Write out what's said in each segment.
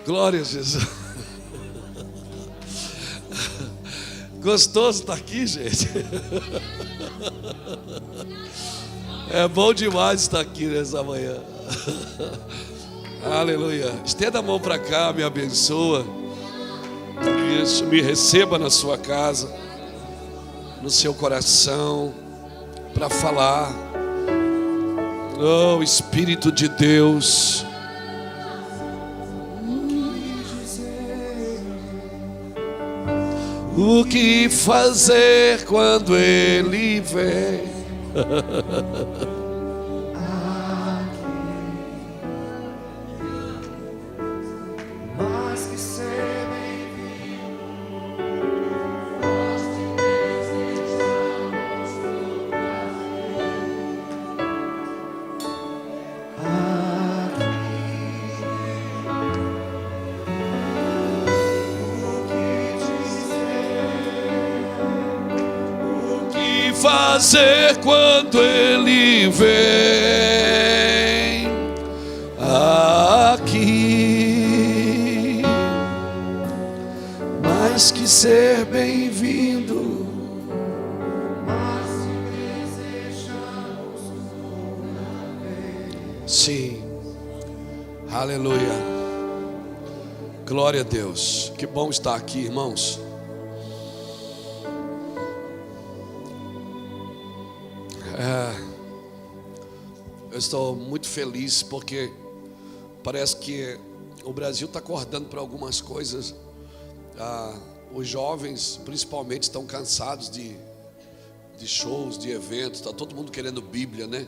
Glória a Jesus. Gostoso estar aqui, gente. É bom demais estar aqui nessa manhã. Aleluia. Estenda a mão para cá, me abençoa. Isso, me receba na sua casa, no seu coração, para falar. Oh, Espírito de Deus. O que fazer quando Ele vem? Mais que ser bem-vindo, nós te desejamos no O que fazer quando Ele vem aqui? Mais que ser bem-vindo, nós te desejamos sim, aleluia, glória a Deus. Que bom estar aqui, irmãos. Eu estou muito feliz porque parece que o Brasil está acordando para algumas coisas. Os jovens, principalmente, estão cansados de shows, de eventos. Está todo mundo querendo Bíblia, né?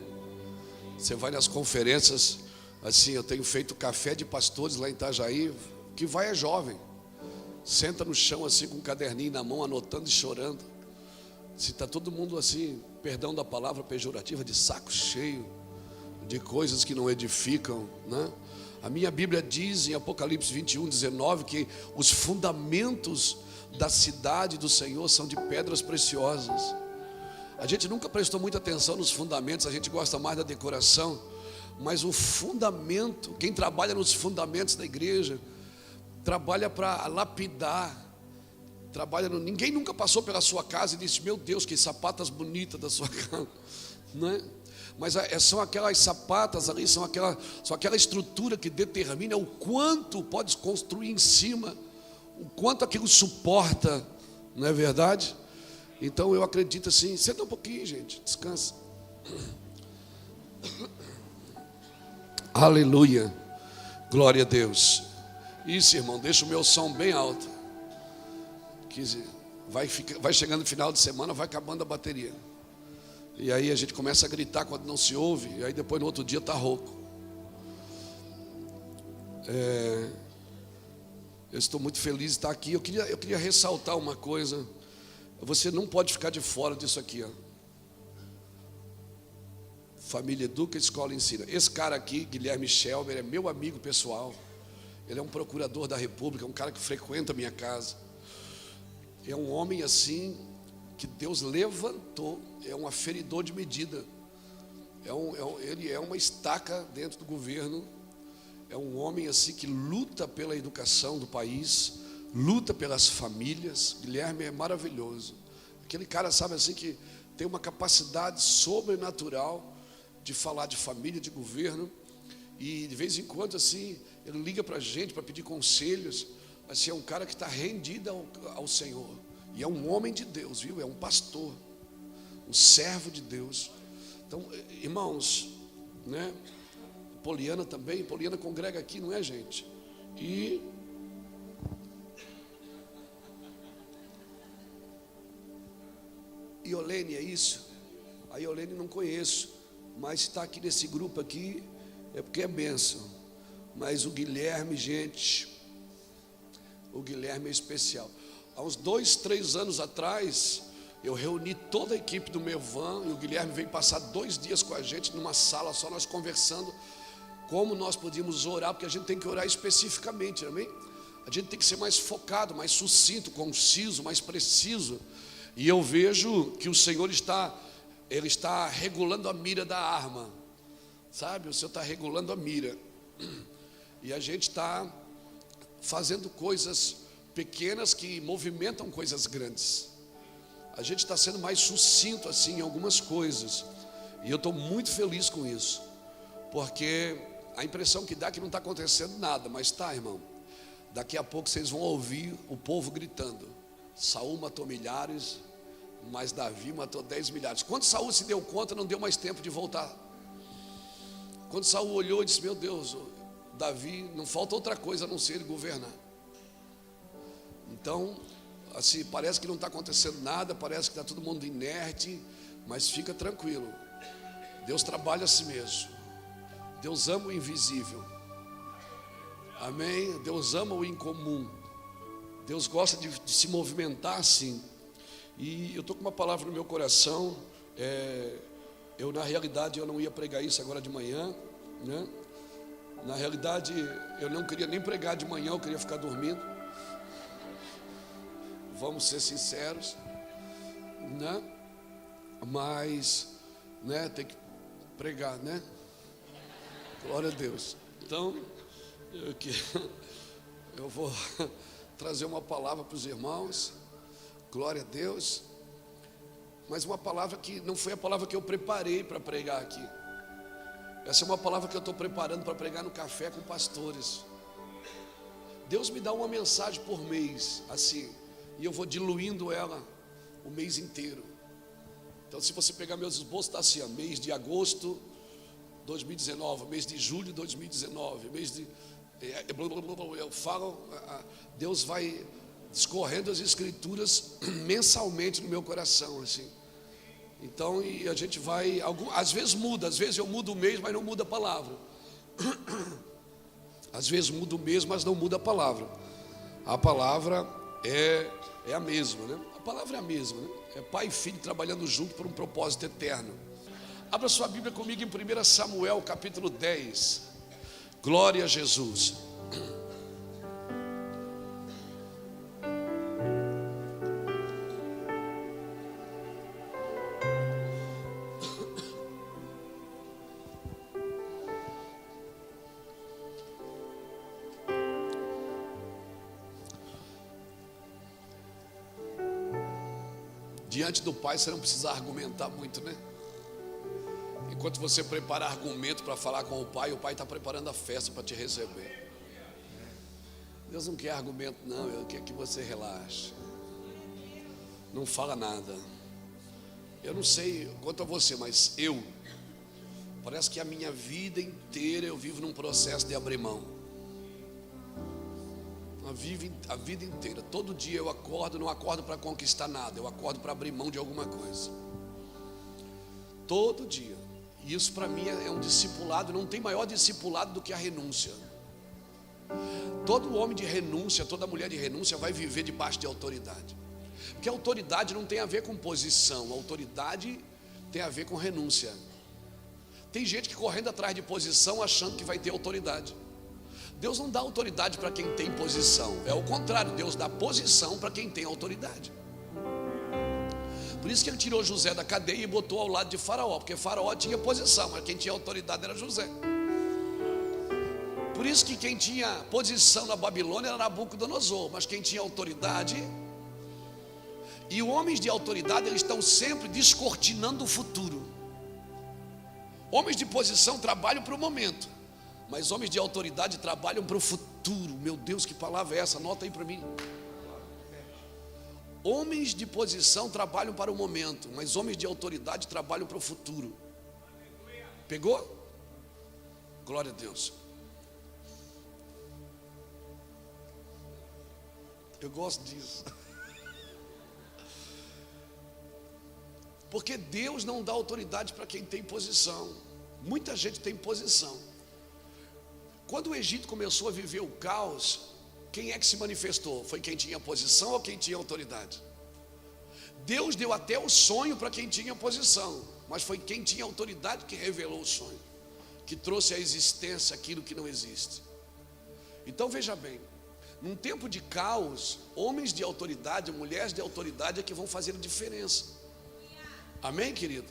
Você vai nas conferências, assim, eu tenho feito café de pastores lá em Itajaí. Que vai é jovem, senta no chão assim com um caderninho na mão, anotando e chorando. Se está todo mundo assim, perdão da palavra pejorativa, de saco cheio de coisas que não edificam, né? A minha Bíblia diz em Apocalipse 21:19 que os fundamentos da cidade do Senhor são de pedras preciosas. A gente nunca prestou muita atenção nos fundamentos, a gente gosta mais da decoração, mas o fundamento, quem trabalha nos fundamentos da igreja, trabalha para lapidar. Ninguém nunca passou pela sua casa e disse: meu Deus, que sapatas bonitas da sua casa, não é? Mas são aquelas sapatas ali, são aquela estrutura que determina o quanto pode construir em cima, o quanto aquilo suporta, não é verdade? Então eu acredito assim. Senta um pouquinho, gente, descansa. Aleluia, glória a Deus. Isso, irmão, deixa o meu som bem alto. Vai chegando no final de semana, vai acabando a bateria. E aí a gente começa a gritar quando não se ouve. E aí depois no outro dia está rouco. Eu estou muito feliz de estar aqui. Eu queria ressaltar uma coisa. Você não pode ficar de fora disso aqui, ó. Família educa, escola ensina. Esse cara aqui, Guilherme Schelber, é meu amigo pessoal. Ele é um procurador da República, um cara que frequenta a minha casa. É um homem assim que Deus levantou, é um aferidor de medida. Ele é uma estaca dentro do governo. É um homem assim que luta pela educação do país, luta pelas famílias. Guilherme é maravilhoso. Aquele cara, sabe assim, que tem uma capacidade sobrenatural de falar de família, de governo. E de vez em quando assim, ele liga para a gente para pedir conselhos. Assim, é um cara que está rendido ao Senhor. E é um homem de Deus, viu? É um pastor, um servo de Deus. Então, irmãos, né? Poliana também. Poliana congrega aqui, não é, gente? E Iolene, é isso? A Iolene não conheço, mas está aqui nesse grupo aqui é porque é bênção. Mas o Guilherme, gente, o Guilherme é especial. Há uns 2, 3 anos atrás, eu reuni toda a equipe do Mevan e o Guilherme veio passar 2 dias com a gente numa sala só, nós conversando como nós podíamos orar, porque a gente tem que orar especificamente, amém? A gente tem que ser mais focado, mais sucinto, conciso, mais preciso. E eu vejo que o Senhor está regulando a mira da arma, sabe? O Senhor está regulando a mira. E a gente está fazendo coisas pequenas que movimentam coisas grandes. A gente está sendo mais sucinto assim em algumas coisas, e eu estou muito feliz com isso, porque a impressão que dá é que não está acontecendo nada, mas tá, irmão. Daqui a pouco vocês vão ouvir o povo gritando: Saul matou milhares, mas Davi matou 10 milhares. Quando Saul se deu conta, não deu mais tempo de voltar. Quando Saul olhou e disse: meu Deus, Davi, não falta outra coisa a não ser ele governar. Então, assim, parece que não está acontecendo nada, parece que está todo mundo inerte, mas fica tranquilo, Deus trabalha assim mesmo. Deus ama o invisível, amém? Deus ama o incomum, Deus gosta de se movimentar assim. E eu estou com uma palavra no meu coração. Na realidade, eu não ia pregar isso agora de manhã, né? Na realidade, eu não queria nem pregar de manhã, eu queria ficar dormindo. Vamos ser sinceros, né? Mas, né, tem que pregar, né? Glória a Deus. Então, eu vou trazer uma palavra para os irmãos. Glória a Deus. Mas uma palavra que não foi a palavra que eu preparei para pregar aqui. Essa é uma palavra que eu estou preparando para pregar no café com pastores. Deus me dá uma mensagem por mês, assim, e eu vou diluindo ela o mês inteiro. Então, se você pegar meus esboços, está assim, ó, mês de agosto 2019, mês de julho 2019, mês de... eu falo, Deus vai escorrendo as escrituras mensalmente no meu coração, assim. Então, e a gente vai, às vezes muda, às vezes eu mudo o mês, mas não muda a palavra. Às vezes muda o mês, mas não muda a palavra. A palavra é a mesma, né? A palavra é a mesma, né? É pai e filho trabalhando junto por um propósito eterno. Abra sua Bíblia comigo em 1 Samuel capítulo 10. Glória a Jesus. Diante do Pai você não precisa argumentar muito, né? Enquanto você prepara argumento para falar com o Pai está preparando a festa para te receber. Deus não quer argumento não, Ele quer que você relaxe. Não fala nada. Eu não sei quanto a você, mas parece que a minha vida inteira eu vivo num processo de abrir mão. A vida inteira, todo dia eu acordo, não acordo para conquistar nada, eu acordo para abrir mão de alguma coisa. Todo dia. E isso para mim é um discipulado, não tem maior discipulado do que a renúncia. Todo homem de renúncia, toda mulher de renúncia vai viver debaixo de autoridade. Porque a autoridade não tem a ver com posição, a autoridade tem a ver com renúncia. Tem gente que correndo atrás de posição achando que vai ter autoridade. Deus não dá autoridade para quem tem posição, é o contrário, Deus dá posição para quem tem autoridade. Por isso que ele tirou José da cadeia e botou ao lado de Faraó, porque Faraó tinha posição, mas quem tinha autoridade era José. Por isso que quem tinha posição na Babilônia era Nabucodonosor, mas quem tinha autoridade, e homens de autoridade, eles estão sempre descortinando o futuro. Homens de posição trabalham para o momento, mas homens de autoridade trabalham para o futuro. Meu Deus, que palavra é essa? Anota aí para mim. Homens de posição trabalham para o momento, mas homens de autoridade trabalham para o futuro. Pegou? Glória a Deus. Eu gosto disso. Porque Deus não dá autoridade para quem tem posição. Muita gente tem posição. Quando o Egito começou a viver o caos, quem é que se manifestou? Foi quem tinha posição ou quem tinha autoridade? Deus deu até o sonho para quem tinha posição, mas foi quem tinha autoridade que revelou o sonho, que trouxe à existência aquilo que não existe. Então veja bem, num tempo de caos, homens de autoridade, mulheres de autoridade é que vão fazer a diferença. Amém, querido?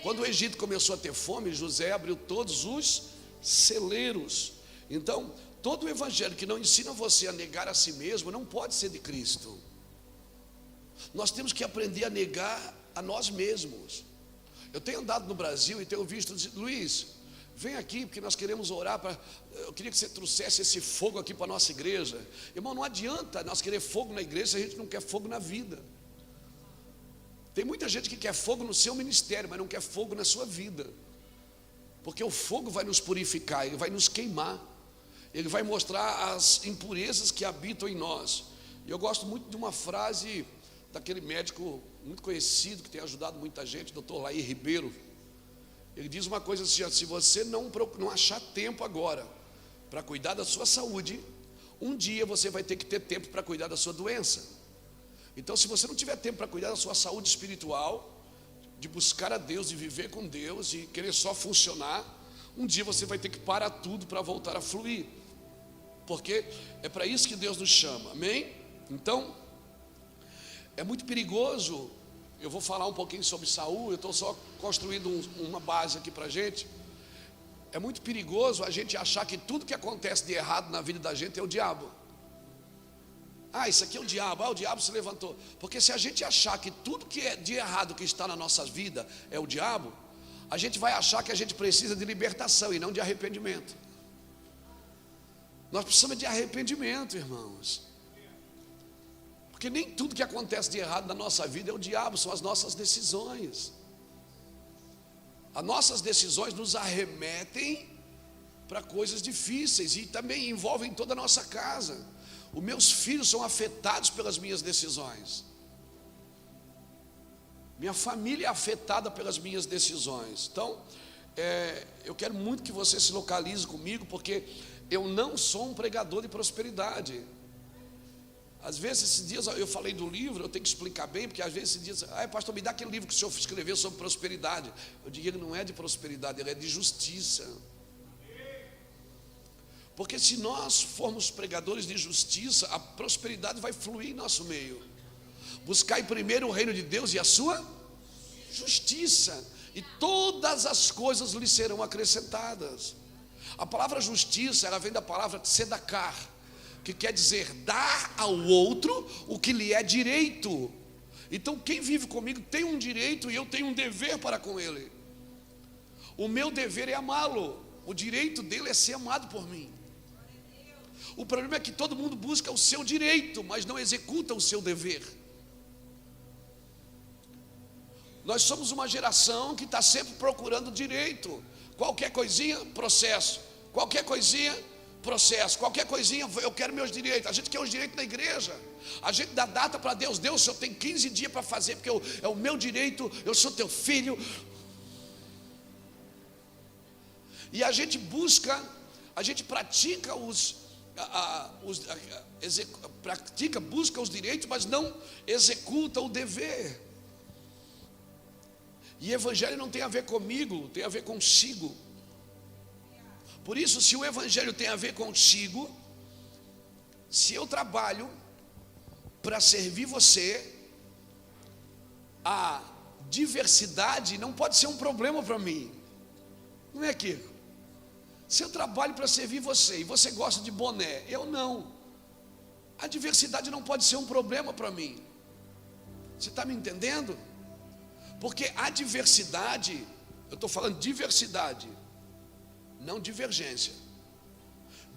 Quando o Egito começou a ter fome, José abriu todos os celeiros. Então, Todo evangelho que não ensina você a negar a si mesmo não pode ser de Cristo. Nós temos que aprender a negar a nós mesmos. Eu tenho andado no Brasil e tenho visto, Luiz, vem aqui porque nós queremos orar, eu queria que você trouxesse esse fogo aqui para a nossa igreja. Irmão, não adianta nós querer fogo na igreja se a gente não quer fogo na vida. Tem muita gente que quer fogo no seu ministério, mas não quer fogo na sua vida. Porque o fogo vai nos purificar, ele vai nos queimar. Ele vai mostrar as impurezas que habitam em nós. E eu gosto muito de uma frase daquele médico muito conhecido, que tem ajudado muita gente, Dr. Laí Ribeiro. Ele diz uma coisa assim: se você não achar tempo agora para cuidar da sua saúde, um dia você vai ter que ter tempo para cuidar da sua doença. Então, se você não tiver tempo para cuidar da sua saúde espiritual, de buscar a Deus, de viver com Deus e querer só funcionar, um dia você vai ter que parar tudo para voltar a fluir. Porque é para isso que Deus nos chama, amém? Então, é muito perigoso. Eu vou falar um pouquinho sobre Saul, eu estou só construindo uma base aqui para a gente. É muito perigoso a gente achar que tudo que acontece de errado na vida da gente é o diabo. Isso aqui é o diabo se levantou. Porque se a gente achar que tudo que é de errado que está na nossa vida é o diabo, a gente vai achar que a gente precisa de libertação e não de arrependimento. Nós precisamos de arrependimento, irmãos. Porque nem tudo que acontece de errado na nossa vida é o diabo, são as nossas decisões. As nossas decisões nos arremetem para coisas difíceis e também envolvem toda a nossa casa. Os meus filhos são afetados pelas minhas decisões. Minha família é afetada pelas minhas decisões. Então, eu quero muito que você se localize comigo, porque eu não sou um pregador de prosperidade. Às vezes, esses dias eu falei do livro, eu tenho que explicar bem, porque às vezes esses dias, pastor, me dá aquele livro que o senhor escreveu sobre prosperidade. Eu digo, ele não é de prosperidade, ele é de justiça. Porque se nós formos pregadores de justiça, a prosperidade vai fluir em nosso meio. Buscai primeiro o reino de Deus e a sua justiça, e todas as coisas lhe serão acrescentadas. A palavra justiça, ela vem da palavra tzedakah, que quer dizer dar ao outro o que lhe é direito. Então quem vive comigo tem um direito e eu tenho um dever para com ele. O meu dever é amá-lo, o direito dele é ser amado por mim. O problema é que todo mundo busca o seu direito, mas não executa o seu dever. Nós somos uma geração que está sempre procurando direito. Qualquer coisinha, processo. Qualquer coisinha, processo. Qualquer coisinha, eu quero meus direitos. A gente quer os direitos na igreja. A gente dá data para Deus. Deus, eu tenho 15 dias para fazer, porque é o meu direito, eu sou teu filho. E a gente busca, a gente pratica busca os direitos, mas não executa o dever. E evangelho não tem a ver comigo, tem a ver consigo. Por isso, se o evangelho tem a ver consigo, se eu trabalho para servir você, a diversidade não pode ser um problema para mim. Não é, Kiko? Se eu trabalho para servir você e você gosta de boné, eu não. A diversidade não pode ser um problema para mim. Você está me entendendo? Porque a diversidade, eu estou falando diversidade, não divergência.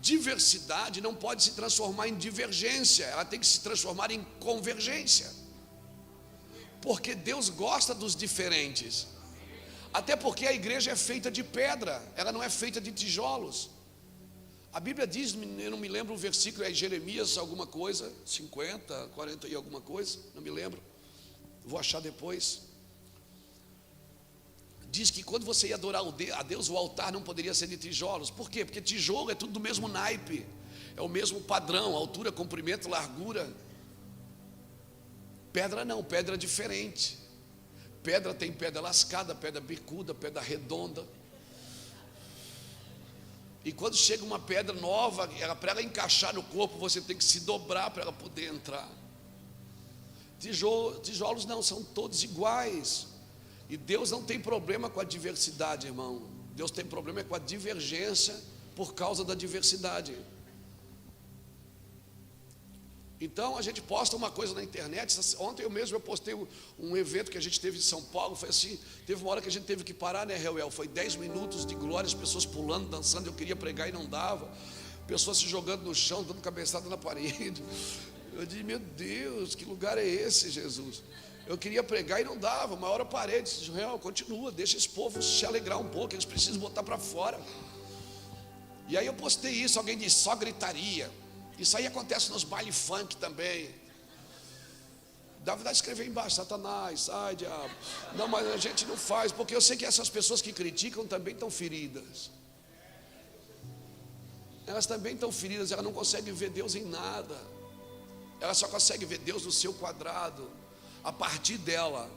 Diversidade não pode se transformar em divergência, ela tem que se transformar em convergência. Porque Deus gosta dos diferentes. Até porque a igreja é feita de pedra, ela não é feita de tijolos. A Bíblia diz, eu não me lembro o versículo, é Jeremias alguma coisa, 50, 40 e alguma coisa, não me lembro, vou achar depois. Diz que quando você ia adorar a Deus, o altar não poderia ser de tijolos. Por quê? Porque tijolo é tudo do mesmo naipe, é o mesmo padrão, altura, comprimento, largura. Pedra não, pedra é diferente. Pedra tem pedra lascada, pedra bicuda, pedra redonda. E quando chega uma pedra nova, para ela encaixar no corpo, você tem que se dobrar para ela poder entrar. Tijolos não, são todos iguais. E Deus não tem problema com a diversidade, irmão. Deus tem problema com a divergência por causa da diversidade. Então a gente posta uma coisa na internet. Ontem eu postei um evento que a gente teve em São Paulo. Foi assim, teve uma hora que a gente teve que parar, né, Reuel? Foi 10 minutos de glória, as pessoas pulando, dançando. Eu queria pregar e não dava. Pessoas se jogando no chão, dando cabeçada na parede. Eu disse, meu Deus, que lugar é esse, Jesus? Eu queria pregar e não dava. Uma hora eu parei, disse, Reuel, continua, deixa esse povo se alegrar um pouco, eles precisam botar para fora. E aí eu postei isso, alguém disse, só gritaria. Isso aí acontece nos baile funk também. Dá vontade de escrever embaixo, Satanás, sai diabo. Não, mas a gente não faz, porque eu sei que essas pessoas que criticam também estão feridas. Elas também estão feridas, elas não conseguem ver Deus em nada. Elas só conseguem ver Deus no seu quadrado. A partir dela,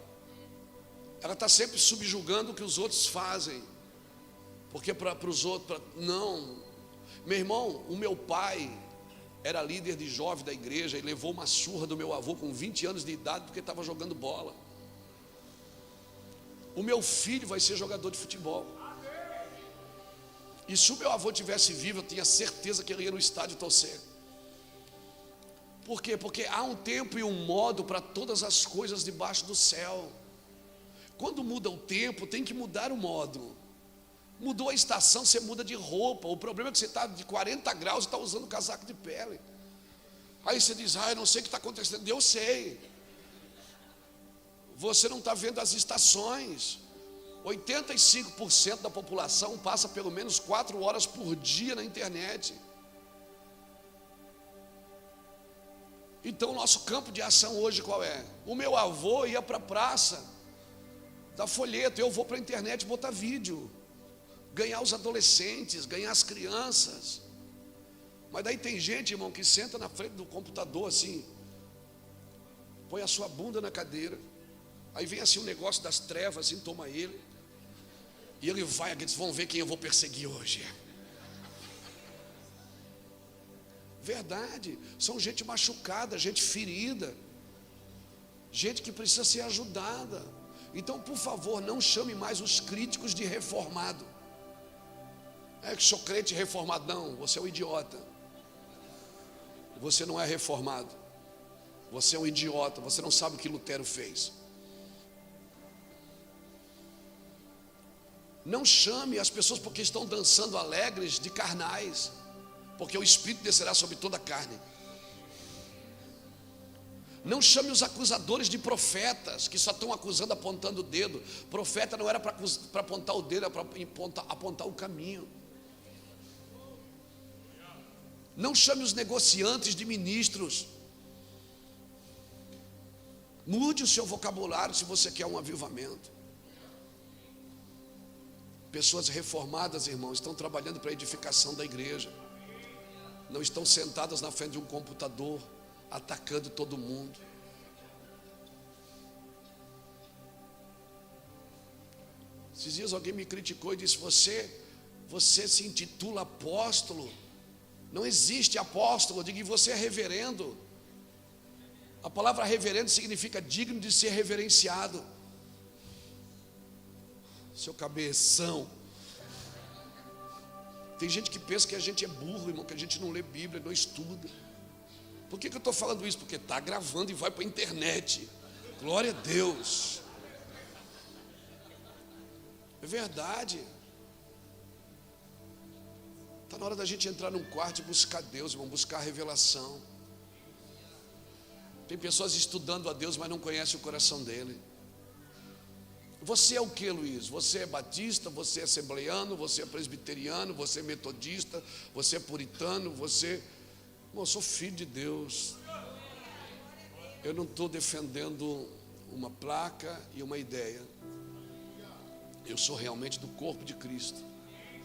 ela está sempre subjugando o que os outros fazem. Porque para os outros, não. Meu irmão, o meu pai era líder de jovem da igreja e levou uma surra do meu avô com 20 anos de idade porque estava jogando bola. O meu filho vai ser jogador de futebol. E se o meu avô tivesse vivo, eu tinha certeza que ele ia no estádio torcer. Por quê? Porque há um tempo e um modo para todas as coisas debaixo do céu. Quando muda o tempo, tem que mudar o modo. Mudou a estação, você muda de roupa. O problema é que você está de 40 graus e está usando casaco de pele. Aí você diz, eu não sei o que está acontecendo. Eu sei. Você não está vendo as estações. 85% da população passa pelo menos 4 horas por dia na internet. Então o nosso campo de ação hoje qual é? O meu avô ia para a praça, dar folheto, eu vou para a internet botar vídeo. Ganhar os adolescentes, ganhar as crianças. Mas daí tem gente, irmão, que senta na frente do computador assim, põe a sua bunda na cadeira, aí vem assim um negócio das trevas, assim, toma ele, e ele vai, eles vão ver quem eu vou perseguir hoje. Verdade, são gente machucada, gente ferida, gente que precisa ser ajudada. Então, por favor, não chame mais os críticos de reformado. É que sou crente reformado. Não, você é um idiota. Você não é reformado. Você é um idiota. Você não sabe o que Lutero fez. Não chame as pessoas porque estão dançando alegres de carnais, porque o Espírito descerá sobre toda a carne. Não chame os acusadores de profetas, que só estão acusando, apontando o dedo. Profeta não era para apontar o dedo, era para apontar o caminho. Não chame os negociantes de ministros. Mude o seu vocabulário se você quer um avivamento. Pessoas reformadas, irmãos, estão trabalhando para a edificação da igreja. Não estão sentadas na frente de um computador, atacando todo mundo. Esses dias alguém me criticou e disse, você se intitula apóstolo. Não existe apóstolo. Eu digo, e você é reverendo. A palavra reverendo significa digno de ser reverenciado. Seu cabeção. Tem gente que pensa que a gente é burro, irmão, que a gente não lê Bíblia, não estuda. Por que eu estou falando isso? Porque está gravando e vai para a internet. Glória a Deus. É verdade. Está na hora da gente entrar num quarto e buscar Deus, irmão, buscar a revelação. Tem pessoas estudando a Deus, mas não conhecem o coração dele. Você é o que, Luiz? Você é batista, você é assembleiano, você é presbiteriano, você é metodista, você é puritano, você... Irmão, eu sou filho de Deus. Eu não estou defendendo uma placa e uma ideia. Eu sou realmente do corpo de Cristo.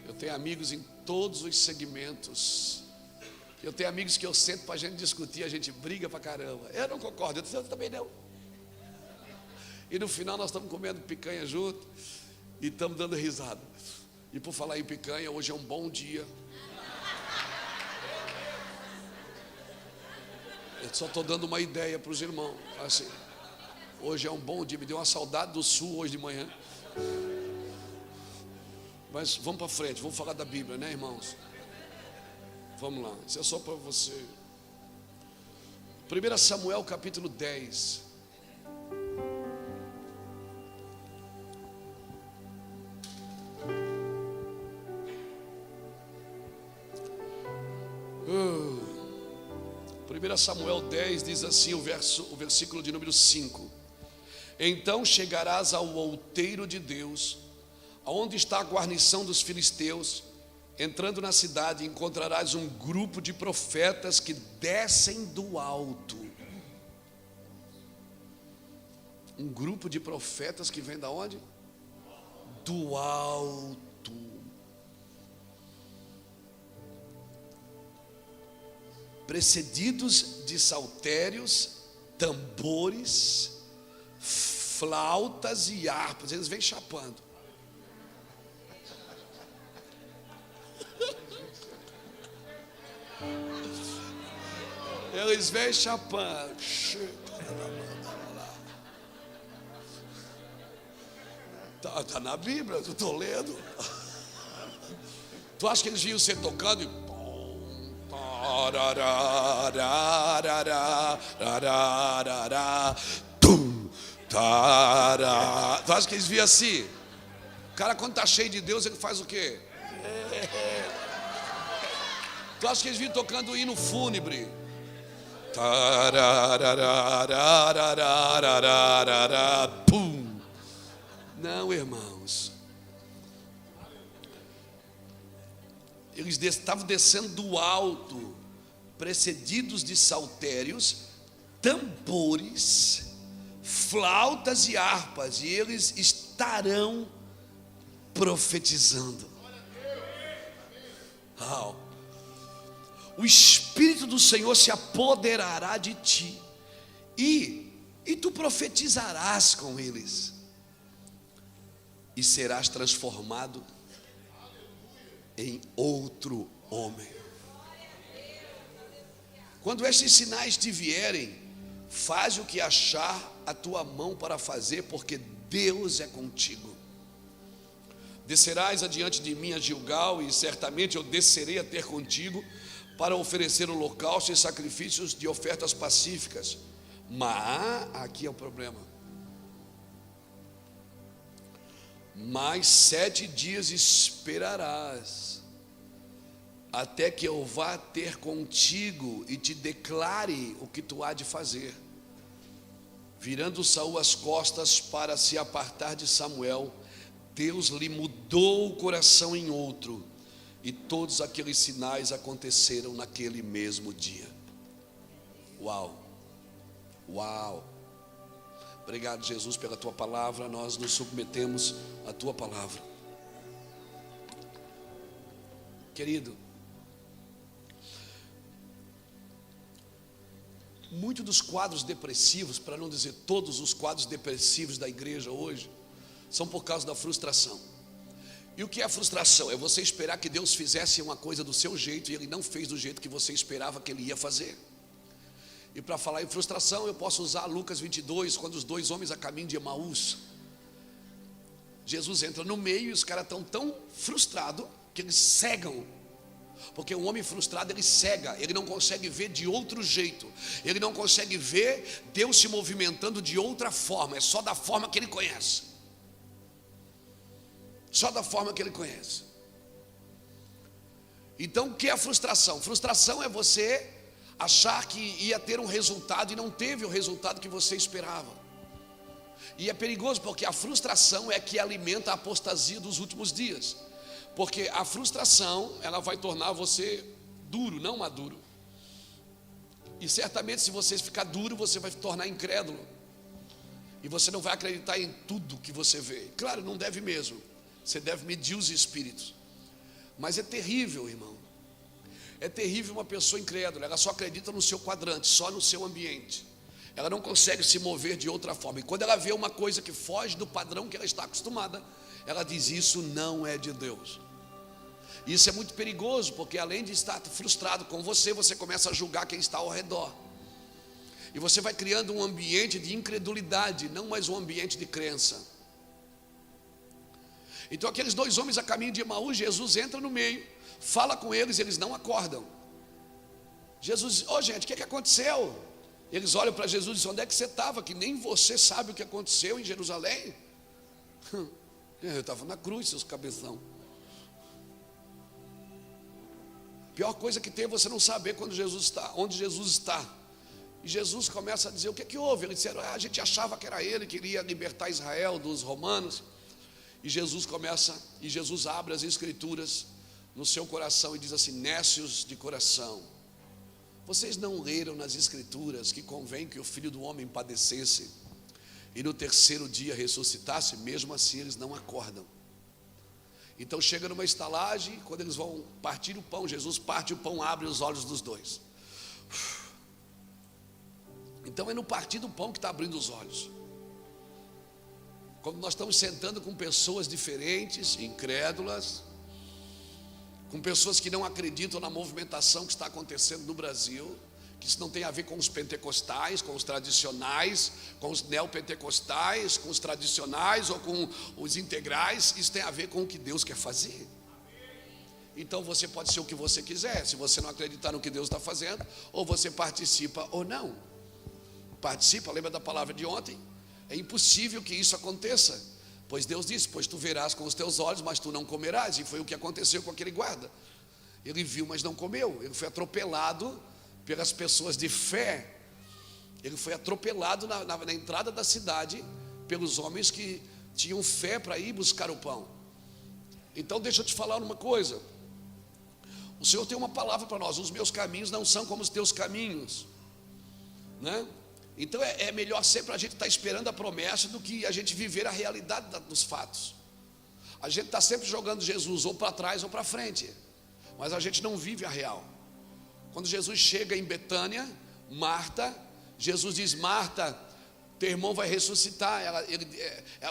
Eu tenho amigos em todos os segmentos. Eu tenho amigos que eu sento para a gente discutir, a gente briga para caramba. Eu não concordo, eu também não. E no final nós estamos comendo picanha junto e estamos dando risada. E por falar em picanha, hoje é um bom dia. Eu só estou dando uma ideia para os irmãos. Assim, hoje é um bom dia, me deu uma saudade do sul hoje de manhã. Mas vamos para frente, vamos falar da Bíblia, né, irmãos? Vamos lá, isso é só para você. 1 Samuel capítulo 10. Primeira Samuel 10 diz assim, o versículo de número 5: Então chegarás ao outeiro de Deus, aonde está a guarnição dos filisteus. Entrando na cidade, encontrarás um grupo de profetas que descem do alto. Um grupo de profetas que vem da onde? Do alto. Precedidos de saltérios, tambores, flautas e harpas. Eles vêm chapando. Eles vêm chapando. Tá na Bíblia, eu estou lendo. Tu acha que eles vinham ser tocando e tu acha que eles vinham assim? O cara, quando está cheio de Deus, ele faz o quê? Tu acha que eles vinham tocando o hino fúnebre? Pum. Não, irmãos. Eles estavam descendo do alto, precedidos de saltérios, tambores, flautas e harpas, e eles estarão profetizando. O Espírito do Senhor se apoderará de ti, e tu profetizarás com eles, e serás transformado em outro homem. Quando estes sinais te vierem, faz o que achar a tua mão para fazer, porque Deus é contigo. Descerás adiante de mim a Gilgal, e certamente eu descerei a ter contigo, para oferecer holocausto e sacrifícios de ofertas pacíficas. Mas, aqui é o problema. Mais 7 dias esperarás, até que eu vá ter contigo e te declare o que tu há de fazer. Virando Saul as costas para se apartar de Samuel, Deus lhe mudou o coração em outro, e todos aqueles sinais aconteceram naquele mesmo dia. Uau, uau. Obrigado, Jesus, pela tua palavra. Nós nos submetemos à tua palavra. Querido, muitos dos quadros depressivos, para não dizer todos os quadros depressivos da igreja hoje, são por causa da frustração. E o que é a frustração? É você esperar que Deus fizesse uma coisa do seu jeito e Ele não fez do jeito que você esperava que Ele ia fazer. E para falar em frustração, eu posso usar Lucas 22, quando os 2 homens a caminho de Emaús. Jesus entra no meio e os caras estão tão frustrados que eles cegam. Porque um homem frustrado, ele cega, ele não consegue ver de outro jeito. Ele não consegue ver Deus se movimentando de outra forma, é só da forma que ele conhece. Só da forma que ele conhece. Então, o que é a frustração? Frustração é você achar que ia ter um resultado e não teve o resultado que você esperava. E é perigoso, porque a frustração é que alimenta a apostasia dos últimos dias. Porque a frustração, ela vai tornar você duro, não maduro. E certamente, se você ficar duro, você vai se tornar incrédulo. E você não vai acreditar em tudo que você vê. Claro, não deve mesmo. Você deve medir os espíritos. Mas é terrível, irmão. É terrível uma pessoa incrédula. Ela só acredita no seu quadrante, só no seu ambiente. Ela não consegue se mover de outra forma. E quando ela vê uma coisa que foge do padrão que ela está acostumada, ela diz: isso não é de Deus. Isso é muito perigoso, porque além de estar frustrado com você, você começa a julgar quem está ao redor. E você vai criando um ambiente de incredulidade, não mais um ambiente de crença. Então aqueles 2 homens a caminho de Emaús, Jesus entra no meio, fala com eles, eles não acordam. Jesus diz: gente, o que aconteceu? Eles olham para Jesus e dizem: onde é que você estava? Que nem você sabe o que aconteceu em Jerusalém. Eu estava na cruz, seus cabeção. A pior coisa que tem é você não saber quando Jesus está, onde Jesus está. E Jesus começa a dizer: o que é que houve? Eles disseram: a gente achava que era ele que iria libertar Israel dos romanos. E Jesus abre as escrituras no seu coração e diz assim: nécios de coração, vocês não leram nas escrituras que convém que o Filho do Homem padecesse e no terceiro dia ressuscitasse? Mesmo assim eles não acordam. Então chega numa estalagem, quando eles vão partir o pão, Jesus parte o pão, abre os olhos dos dois. Então é no partir do pão que está abrindo os olhos. Quando nós estamos sentando com pessoas diferentes, incrédulas, com pessoas que não acreditam na movimentação que está acontecendo no Brasil, que isso não tem a ver com os pentecostais, com os tradicionais, com os neopentecostais, com os tradicionais ou com os integrais. Isso tem a ver com o que Deus quer fazer. Então você pode ser o que você quiser, se você não acreditar no que Deus está fazendo, ou você participa ou não. Participa, lembra da palavra de ontem? É impossível que isso aconteça, pois Deus disse: pois tu verás com os teus olhos, mas tu não comerás. E foi o que aconteceu com aquele guarda. Ele viu, mas não comeu. Ele foi atropelado pelas pessoas de fé. Ele foi atropelado na entrada da cidade pelos homens que tinham fé para ir buscar o pão. Então deixa eu te falar uma coisa. O Senhor tem uma palavra para nós: os meus caminhos não são como os teus caminhos, né? Então é melhor sempre a gente estar esperando a promessa do que a gente viver a realidade dos fatos. A gente está sempre jogando Jesus ou para trás ou para frente, mas a gente não vive a real. Quando Jesus chega em Betânia, Marta, Jesus diz: Marta, teu irmão vai ressuscitar.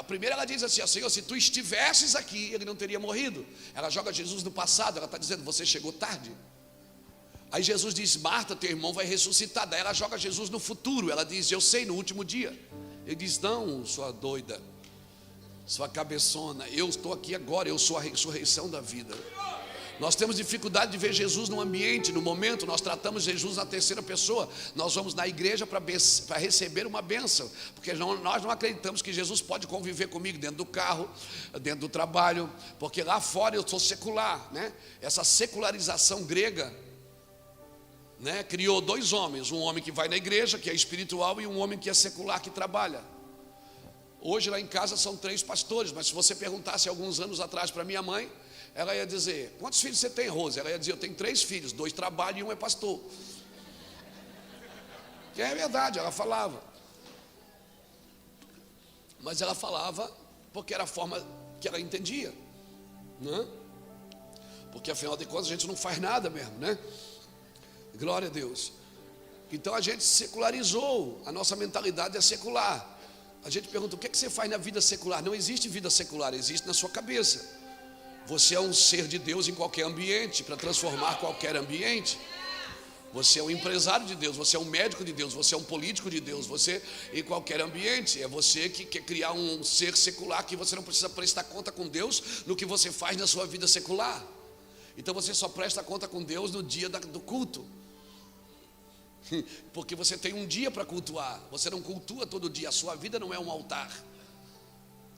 Primeiro ela diz assim: Senhor, se tu estivesses aqui, ele não teria morrido. Ela joga Jesus no passado, ela está dizendo: você chegou tarde. Aí Jesus diz: Marta, teu irmão vai ressuscitar. Daí ela joga Jesus no futuro. Ela diz: eu sei, no último dia. Ele diz: não, sua doida, sua cabeçona, eu estou aqui agora, eu sou a ressurreição da vida. Nós temos dificuldade de ver Jesus no ambiente, no momento. Nós tratamos Jesus na terceira pessoa. Nós vamos na igreja para receber uma bênção, porque nós não acreditamos que Jesus pode conviver comigo dentro do carro, dentro do trabalho, porque lá fora eu sou secular, né? Essa secularização grega, né, criou dois homens: um homem que vai na igreja, que é espiritual, e um homem que é secular, que trabalha. Hoje lá em casa são 3 pastores, mas se você perguntasse alguns anos atrás para minha mãe, ela ia dizer: quantos filhos você tem, Rose? Ela ia dizer: eu tenho 3 filhos, 2 trabalham e 1 é pastor. Que é verdade, ela falava. Mas ela falava porque era a forma que ela entendia, né? Porque afinal de contas a gente não faz nada mesmo, né? Glória a Deus. Então a gente secularizou, a nossa mentalidade é secular. A gente pergunta: o que é que você faz na vida secular? Não existe vida secular, existe na sua cabeça. Você é um ser de Deus em qualquer ambiente, para transformar qualquer ambiente. Você é um empresário de Deus, você é um médico de Deus, você é um político de Deus, você em qualquer ambiente. É você que quer criar um ser secular, que você não precisa prestar conta com Deus no que você faz na sua vida secular. Então você só presta conta com Deus no dia do culto, porque você tem um dia para cultuar. Você não cultua todo dia, a sua vida não é um altar.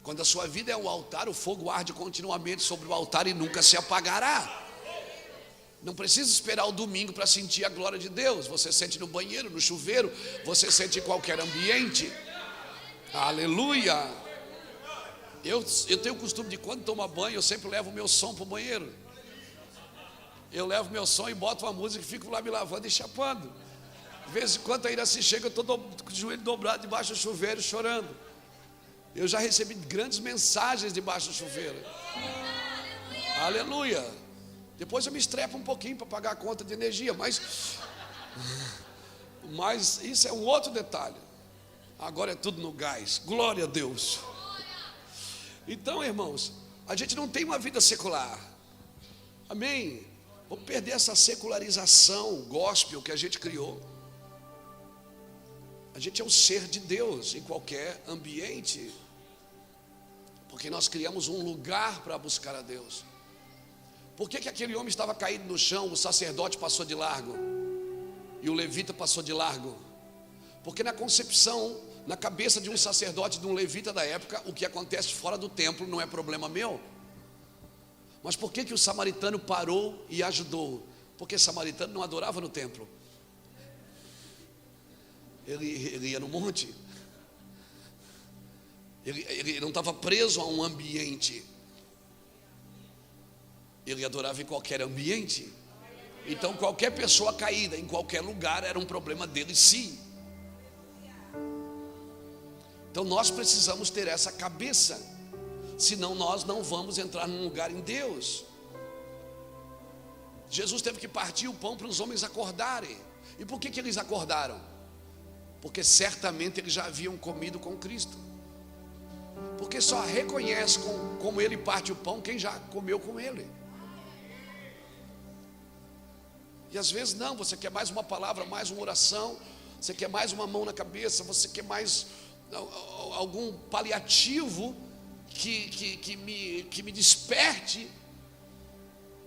Quando a sua vida é um altar, o fogo arde continuamente sobre o altar e nunca se apagará. Não precisa esperar o domingo para sentir a glória de Deus. Você sente no banheiro, no chuveiro, você sente em qualquer ambiente. Aleluia. Eu tenho o costume de, quando tomo banho, eu sempre levo o meu som para o banheiro. Eu levo meu som e boto uma música e fico lá me lavando e chapando. De vez em quando a Iraci chega, eu estou com o joelho dobrado debaixo do chuveiro chorando. Eu já recebi grandes mensagens debaixo do chuveiro. Aleluia. Depois eu me estrepo um pouquinho para pagar a conta de energia, mas isso é um outro detalhe. Agora é tudo no gás. Glória a Deus. Então, irmãos, a gente não tem uma vida secular. Amém? Vamos perder essa secularização gospel que a gente criou. A gente é um ser de Deus em qualquer ambiente, porque nós criamos um lugar para buscar a Deus. Por que aquele homem estava caído no chão, o sacerdote passou de largo e o levita passou de largo? Porque na concepção, na cabeça de um sacerdote, de um levita da época, o que acontece fora do templo não é problema meu. Mas por que o samaritano parou e ajudou? Porque o samaritano não adorava no templo. Ele ia no monte. Ele não estava preso a um ambiente. Ele adorava em qualquer ambiente. Então qualquer pessoa caída em qualquer lugar era um problema dele, sim. Então nós precisamos ter essa cabeça, senão nós não vamos entrar num lugar em Deus. Jesus teve que partir o pão para os homens acordarem. E por que eles acordaram? Porque certamente eles já haviam comido com Cristo. Porque só reconhece como ele parte o pão quem já comeu com ele. E às vezes não, você quer mais uma palavra, mais uma oração, você quer mais uma mão na cabeça, você quer mais algum paliativo que me desperte.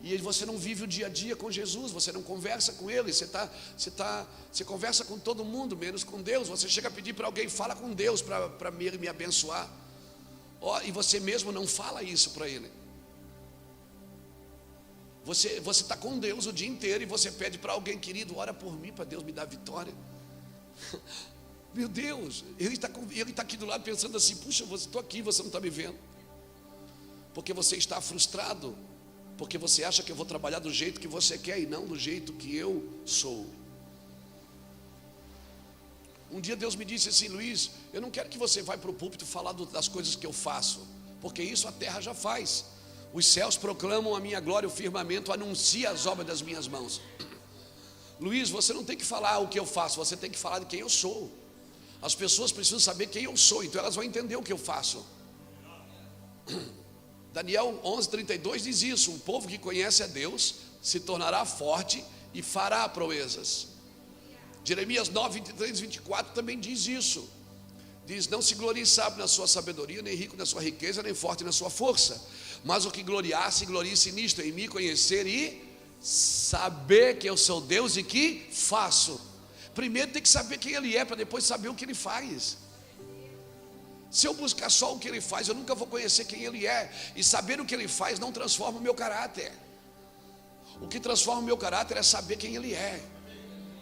E você não vive o dia a dia com Jesus, você não conversa com Ele, você conversa com todo mundo, menos com Deus. Você chega a pedir para alguém, fala com Deus para me abençoar. E você mesmo não fala isso para Ele. Você está com Deus o dia inteiro e você pede para alguém, querido, ora por mim para Deus me dar vitória. Meu Deus, Ele está aqui do lado pensando assim, puxa, estou aqui, você não está me vendo. Porque você está frustrado, porque você acha que eu vou trabalhar do jeito que você quer e não do jeito que eu sou. Um dia Deus me disse assim, Luiz, eu não quero que você vá para o púlpito falar das coisas que eu faço, porque isso a terra já faz. Os céus proclamam a minha glória, o firmamento anuncia as obras das minhas mãos. Luiz, você não tem que falar o que eu faço, você tem que falar de quem eu sou. As pessoas precisam saber quem eu sou, então elas vão entender o que eu faço. Daniel 11:32 diz isso: um povo que conhece a Deus se tornará forte e fará proezas. Jeremias 9:23-24 também diz isso. Diz, não se glorie sábio na sua sabedoria, nem rico na sua riqueza, nem forte na sua força, mas o que gloriar-se, glorie-se nisto, em me conhecer e saber que eu sou Deus e que faço. Primeiro tem que saber quem Ele é, para depois saber o que Ele faz. Se eu buscar só o que Ele faz, eu nunca vou conhecer quem Ele é. E saber o que Ele faz não transforma o meu caráter. O que transforma o meu caráter é saber quem Ele é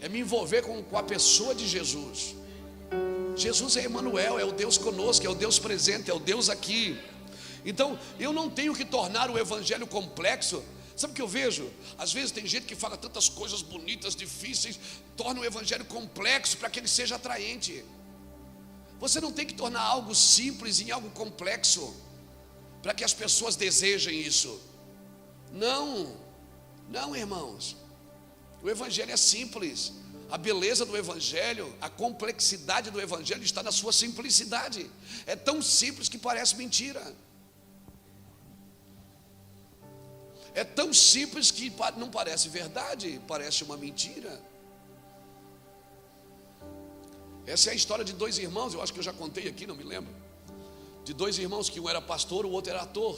me envolver com a pessoa de Jesus. Jesus é Emmanuel, é o Deus conosco, é o Deus presente, é o Deus aqui. Então eu não tenho que tornar o evangelho complexo. Sabe o que eu vejo? Às vezes tem gente que fala tantas coisas bonitas, difíceis, torna o evangelho complexo para que ele seja atraente. Você não tem que tornar algo simples em algo complexo para que as pessoas desejem isso. Não, irmãos. O evangelho é simples. A beleza do evangelho, a complexidade do evangelho está na sua simplicidade. É tão simples que parece mentira. É tão simples que não parece verdade, parece uma mentira. Essa é a história de dois irmãos, eu acho que eu já contei aqui, não me lembro. De dois irmãos, que um era pastor, o outro era ator.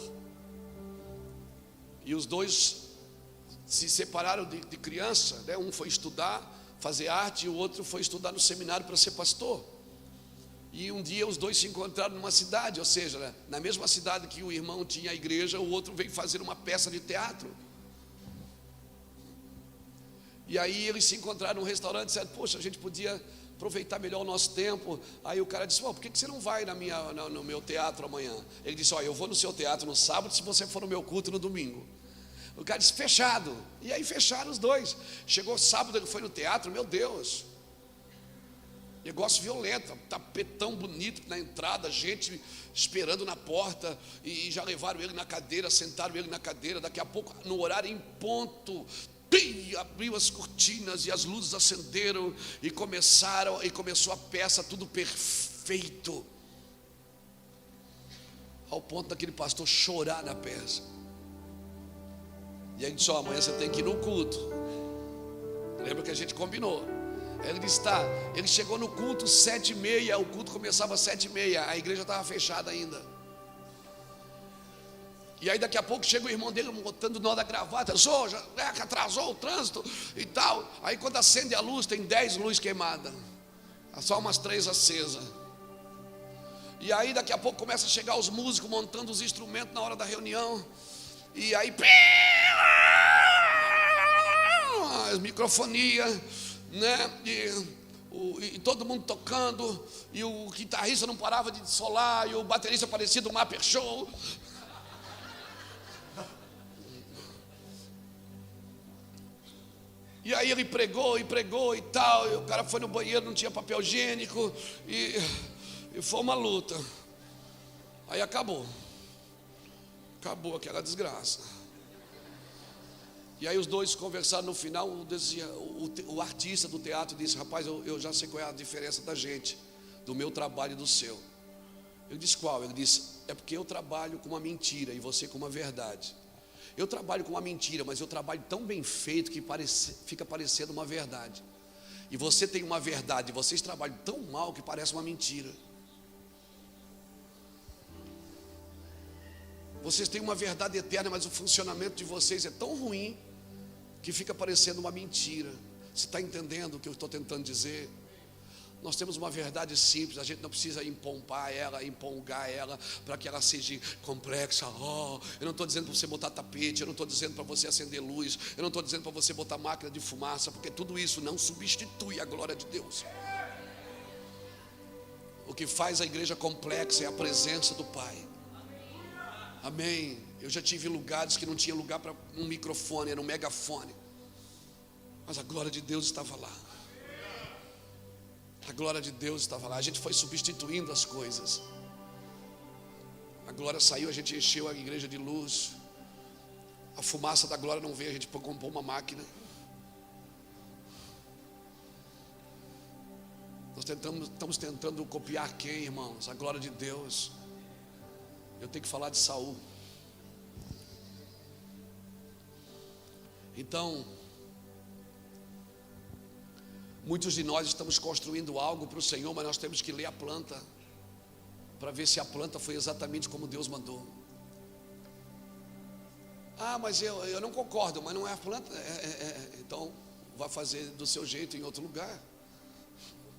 E os dois se separaram de criança, né? Um foi estudar, fazer arte, e o outro foi estudar no seminário para ser pastor. E um dia os dois se encontraram numa cidade, ou seja, né, na mesma cidade que o irmão tinha a igreja, o outro veio fazer uma peça de teatro. E aí eles se encontraram num restaurante e disseram, poxa, a gente podia aproveitar melhor o nosso tempo. Aí o cara disse, por que você não vai no meu teatro amanhã? Ele disse, eu vou no seu teatro no sábado, se você for no meu culto no domingo. O cara disse, fechado. E aí fecharam os dois. Chegou sábado, ele foi no teatro, meu Deus, negócio violento, tapetão bonito na entrada, gente esperando na porta, e já levaram ele na cadeira, sentaram ele na cadeira. Daqui a pouco, no horário em ponto, abriu as cortinas e as luzes acenderam e começou a peça, tudo perfeito, ao ponto daquele pastor chorar na peça. E aí disse, amanhã você tem que ir no culto. Lembra que a gente combinou? Ele disse, ele chegou no culto 7h30, o culto começava às 7h30, a igreja estava fechada ainda. E aí daqui a pouco chega o irmão dele botando nó da gravata, atrasou o trânsito e tal. Aí quando acende a luz, tem 10 luzes queimadas. Só umas 3 acesas. E aí daqui a pouco começa a chegar os músicos montando os instrumentos na hora da reunião. E aí as microfonia, né? E todo mundo tocando. E o guitarrista não parava de solar. E o baterista parecia do Mapper Show. E aí ele pregou e tal. E o cara foi no banheiro, não tinha papel higiênico. E foi uma luta. Aí acabou aquela desgraça. E aí os dois conversaram no final. O artista do teatro disse: rapaz, eu já sei qual é a diferença da gente, do meu trabalho e do seu. Eu disse: qual? Ele disse: é porque eu trabalho com uma mentira e você com uma verdade. Eu trabalho com uma mentira, mas eu trabalho tão bem feito que fica parecendo uma verdade. E você tem uma verdade, e vocês trabalham tão mal que parece uma mentira. Vocês têm uma verdade eterna, mas o funcionamento de vocês é tão ruim que fica parecendo uma mentira. Você está entendendo o que eu estou tentando dizer? Nós temos uma verdade simples, a gente não precisa empolgar ela para que ela seja complexa. Eu não estou dizendo para você botar tapete, eu não estou dizendo para você acender luz, eu não estou dizendo para você botar máquina de fumaça, porque tudo isso não substitui a glória de Deus. O que faz a igreja complexa é a presença do Pai. Amém. Eu já tive lugares que não tinha lugar para um microfone, era um megafone, mas a glória de Deus estava lá. A glória de Deus estava lá. A gente foi substituindo as coisas. A glória saiu, a gente encheu a igreja de luz. A fumaça da glória não veio, a gente comprou uma máquina. Nós estamos tentando copiar quem, irmãos? A glória de Deus. Eu tenho que falar de Saul. Então, muitos de nós estamos construindo algo para o Senhor, mas nós temos que ler a planta para ver se a planta foi exatamente como Deus mandou. Mas eu não concordo, mas não é a planta. Então, vai fazer do seu jeito em outro lugar.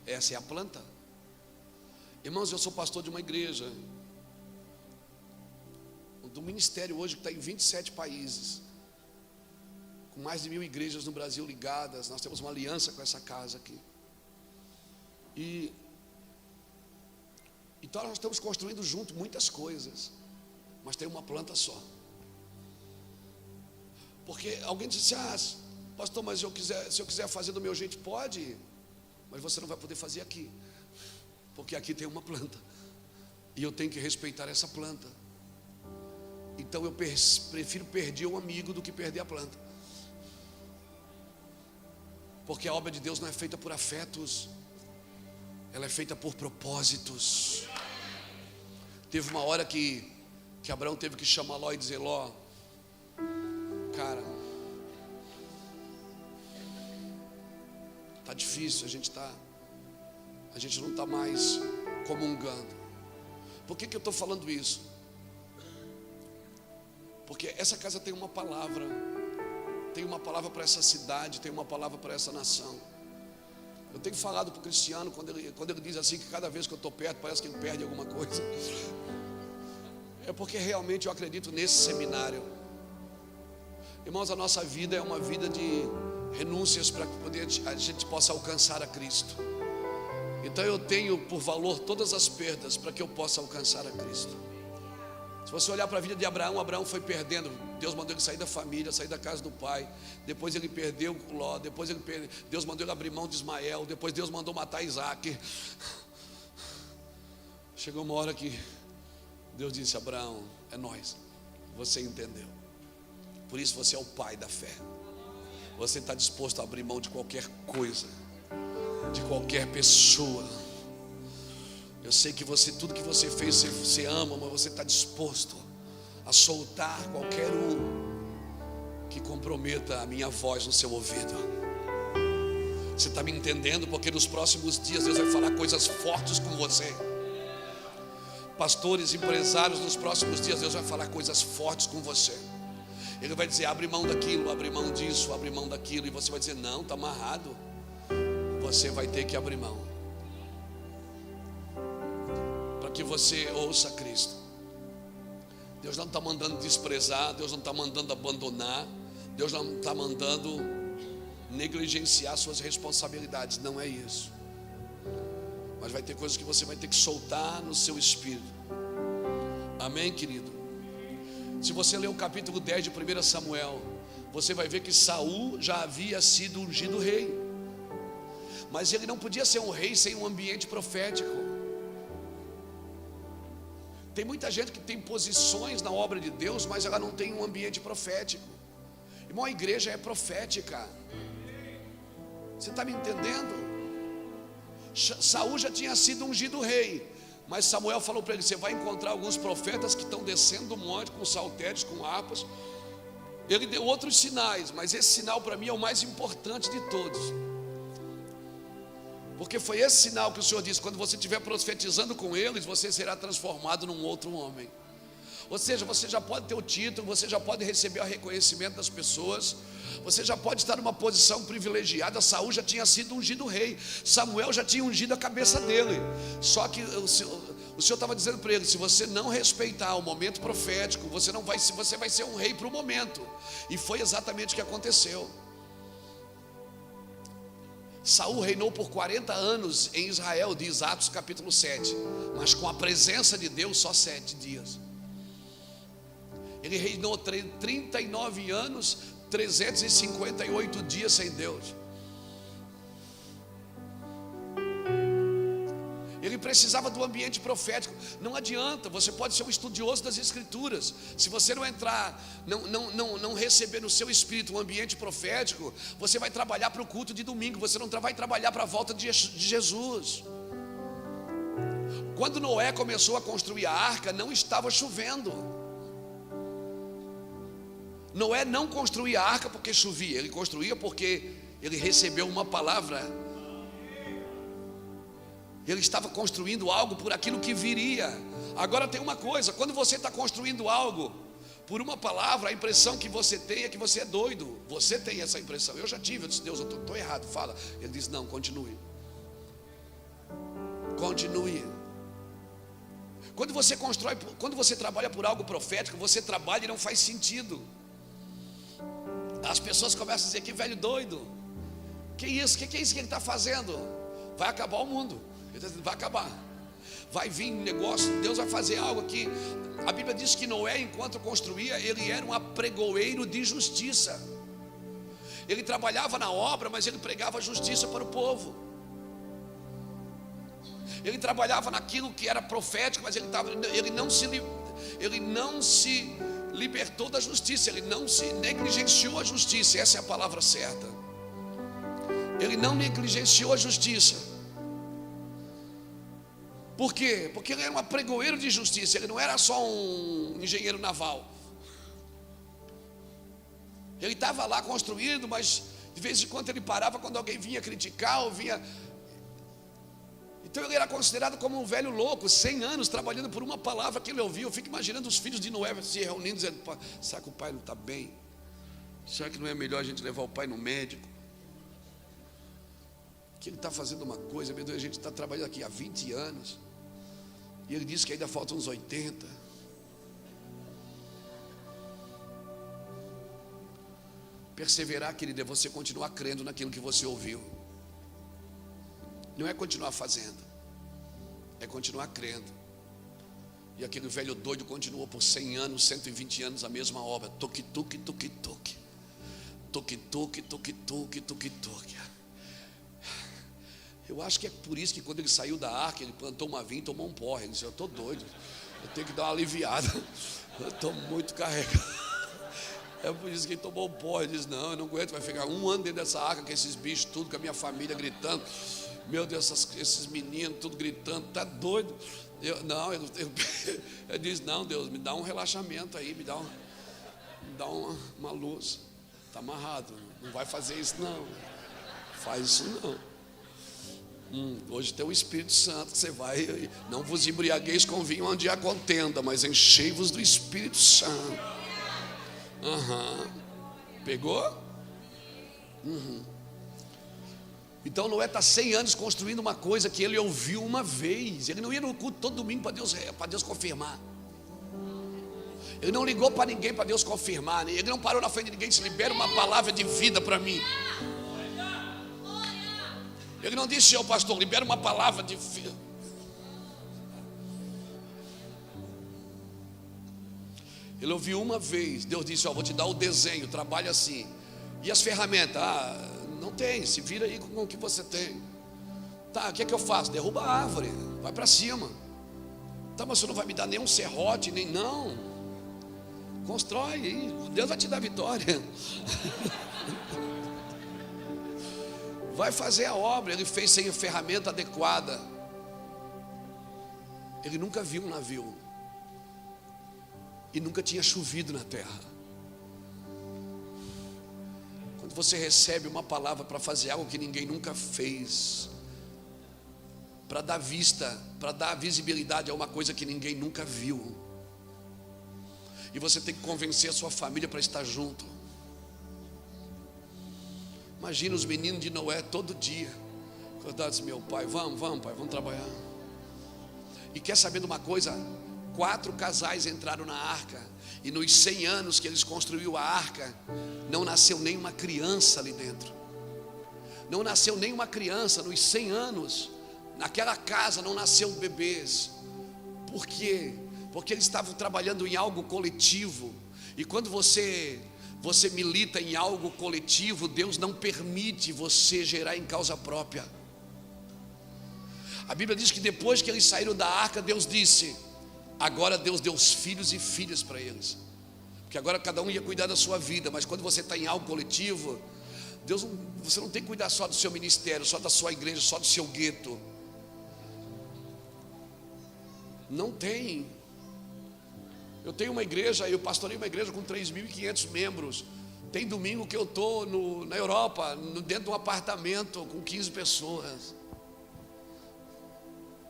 Essa é a planta. Irmãos, eu sou pastor de uma igreja, do ministério hoje que está em 27 países, com mais de 1000 igrejas no Brasil ligadas. Nós temos uma aliança com essa casa aqui. Então nós estamos construindo junto muitas coisas, mas tem uma planta só. Porque alguém disse: pastor, mas se eu quiser fazer do meu jeito, pode, mas você não vai poder fazer aqui, porque aqui tem uma planta, e eu tenho que respeitar essa planta. Então eu prefiro perder um amigo do que perder a planta. Porque a obra de Deus não é feita por afetos, ela é feita por propósitos. Teve uma hora que Abraão teve que chamar Ló e dizer: Ló, cara, tá difícil, a gente não está mais comungando. Por que eu estou falando isso? Porque essa casa tem uma palavra para essa cidade, tem uma palavra para essa nação. Eu tenho falado para o Cristiano, quando ele diz assim, que cada vez que eu estou perto parece que ele perde alguma coisa, é porque realmente eu acredito nesse seminário. Irmãos, a nossa vida é uma vida de renúncias para que a gente possa alcançar a Cristo. Então eu tenho por valor todas as perdas para que eu possa alcançar a Cristo. Se você olhar para a vida de Abraão, Abraão foi perdendo. Deus mandou ele sair da família, sair da casa do pai. Depois ele perdeu Ló. Deus mandou ele abrir mão de Ismael. Depois Deus mandou matar Isaac. Chegou uma hora que Deus disse: Abraão, é nós. Você entendeu. Por isso você é o pai da fé. Você está disposto a abrir mão de qualquer coisa, de qualquer pessoa. Eu sei que tudo que você fez, você ama, mas você está disposto a soltar qualquer que comprometa a minha voz no seu ouvido. Você está me entendendo? Porque nos próximos dias Deus vai falar coisas fortes com você. Pastores, empresários, nos próximos dias Deus vai falar coisas fortes com você. Ele vai dizer: abre mão daquilo, abre mão disso, abre mão daquilo. E você vai dizer: não, está amarrado. Você vai ter que abrir mão. que você ouça Cristo. Deus não está mandando desprezar, Deus não está mandando abandonar, Deus não está mandando negligenciar suas responsabilidades, não é isso. Mas vai ter coisas que você vai ter que soltar no seu espírito. Amém, querido? Se você ler o capítulo 10 de 1 Samuel, você vai ver que Saul já havia sido ungido rei, mas ele não podia ser um rei sem um ambiente profético. Tem muita gente que tem posições na obra de Deus, mas ela não tem um ambiente profético. Irmão, a igreja é profética. Você está me entendendo? Saul já tinha sido ungido rei, mas Samuel falou para ele: você vai encontrar alguns profetas que estão descendo do monte com saltérios, com harpas. Ele deu outros sinais, mas esse sinal para mim é o mais importante de todos, porque foi esse sinal que o Senhor disse: quando você estiver profetizando com eles, você será transformado num outro homem. Ou seja, você já pode ter o título, você já pode receber o reconhecimento das pessoas, você já pode estar numa posição privilegiada. Saul já tinha sido ungido rei, Samuel já tinha ungido a cabeça dele. Só que o Senhor estava dizendo para ele: se você não respeitar o momento profético, você vai ser um rei para o momento. E foi exatamente o que aconteceu. Saul reinou por 40 anos em Israel, diz Atos capítulo 7, mas com a presença de Deus só 7 dias. Ele reinou 39 anos, 358 dias sem Deus. Ele precisava do ambiente profético. Não adianta, você pode ser um estudioso das Escrituras, se você não entrar, não receber no seu espírito um ambiente profético, você vai trabalhar para o culto de domingo, você não vai trabalhar para a volta de Jesus. Quando Noé começou a construir a arca, não estava chovendo. Noé não construía a arca porque chovia, ele construía porque ele recebeu uma palavra. Ele estava construindo algo por aquilo que viria. Agora tem uma coisa: quando você está construindo algo por uma palavra, a impressão que você tem é que você é doido. Você tem essa impressão. Eu já tive, eu disse: Deus, eu estou errado, fala. Ele disse: não, continue. Continue. Quando você constrói, quando você trabalha por algo profético, você trabalha e não faz sentido. As pessoas começam a dizer: que velho doido, que isso, que é isso que ele está fazendo? Vai acabar o mundo. Ele está dizendo: vai acabar, vai vir negócio, Deus vai fazer algo aqui. A Bíblia diz que Noé, enquanto construía, ele era um apregoeiro de justiça. Ele trabalhava na obra, mas ele pregava justiça para o povo. Ele trabalhava naquilo que era profético, mas ele não se libertou da justiça, ele não se negligenciou a justiça. Essa é a palavra certa. Ele não negligenciou a justiça. Por quê? Porque ele era um apregoeiro de justiça. Ele não era só um engenheiro naval. Ele estava lá construindo, mas de vez em quando ele parava quando alguém vinha criticar ou vinha. Então ele era considerado como um velho louco, 100 anos trabalhando por uma palavra que ele ouviu. Eu fico imaginando os filhos de Noé se reunindo, dizendo: será que o pai não está bem? Será que não é melhor a gente levar o pai no médico? Que ele está fazendo uma coisa, meu Deus, a gente está trabalhando aqui há 20 anos, e ele disse que ainda faltam uns 80. Perseverar, querido, é você continuar crendo naquilo que você ouviu. Não é continuar fazendo, é continuar crendo. E aquele velho doido continuou por 100 anos, 120 anos a mesma obra. Toque, toque, toque, toque. Toque, toque, toque, toque, toque, toque. Eu acho que é por isso que quando ele saiu da arca, ele plantou uma vinha e tomou um porre. Ele disse: eu estou doido, eu tenho que dar uma aliviada, eu estou muito carregado. É por isso que ele tomou um porre. Ele disse: não, eu não aguento, vai ficar um ano dentro dessa arca com esses bichos tudo, com a minha família gritando. Meu Deus, esses meninos tudo gritando, tá doido? Eu disse: não, Deus, me dá um relaxamento aí, me dá uma luz. Está amarrado, não vai fazer isso não, faz isso não. Hoje tem o Espírito Santo, que você vai, não vos embriagueis com vinho onde há contenda, mas enchei-vos do Espírito Santo. Pegou? Então Noé está 100 anos construindo uma coisa que ele ouviu uma vez. Ele não ia no culto todo domingo para Deus confirmar. Ele não ligou para ninguém para Deus confirmar. Ele não parou na frente de ninguém e disse: libera uma palavra de vida para mim. Ele não disse: ô pastor, libera uma palavra de vida. Ele ouviu uma vez. Deus disse: ó, vou te dar o desenho, trabalha assim. E as ferramentas? Não tem, se vira aí com o que você tem. Tá, o que é que eu faço? Derruba a árvore, vai para cima. Tá, mas você não vai me dar nenhum serrote, nem não. Constrói aí, Deus vai te dar vitória. Vai fazer a obra. Ele fez sem a ferramenta adequada. Ele nunca viu um navio. E nunca tinha chovido na terra. Quando você recebe uma palavra para fazer algo que ninguém nunca fez, para dar vista, para dar visibilidade a uma coisa que ninguém nunca viu, e você tem que convencer a sua família para estar junto. Imagina os meninos de Noé todo dia acordados: meu pai, vamos pai, vamos trabalhar. E quer saber de uma coisa? 4 casais entraram na arca, e nos 100 anos que eles construíram a arca, não nasceu nenhuma criança ali dentro. Não nasceu nenhuma criança nos 100 anos. Naquela casa não nasceu bebês. Por quê? Porque eles estavam trabalhando em algo coletivo. E quando você milita em algo coletivo, Deus não permite você gerar em causa própria. A Bíblia diz que depois que eles saíram da arca, Deus disse: agora Deus deu os filhos e filhas para eles. Porque agora cada um ia cuidar da sua vida. Mas quando você está em algo coletivo, você não tem que cuidar só do seu ministério, só da sua igreja, só do seu gueto. Não tem. Eu tenho uma igreja, eu pastorei uma igreja com 3.500 membros. Tem domingo que eu estou na Europa, dentro de um apartamento com 15 pessoas.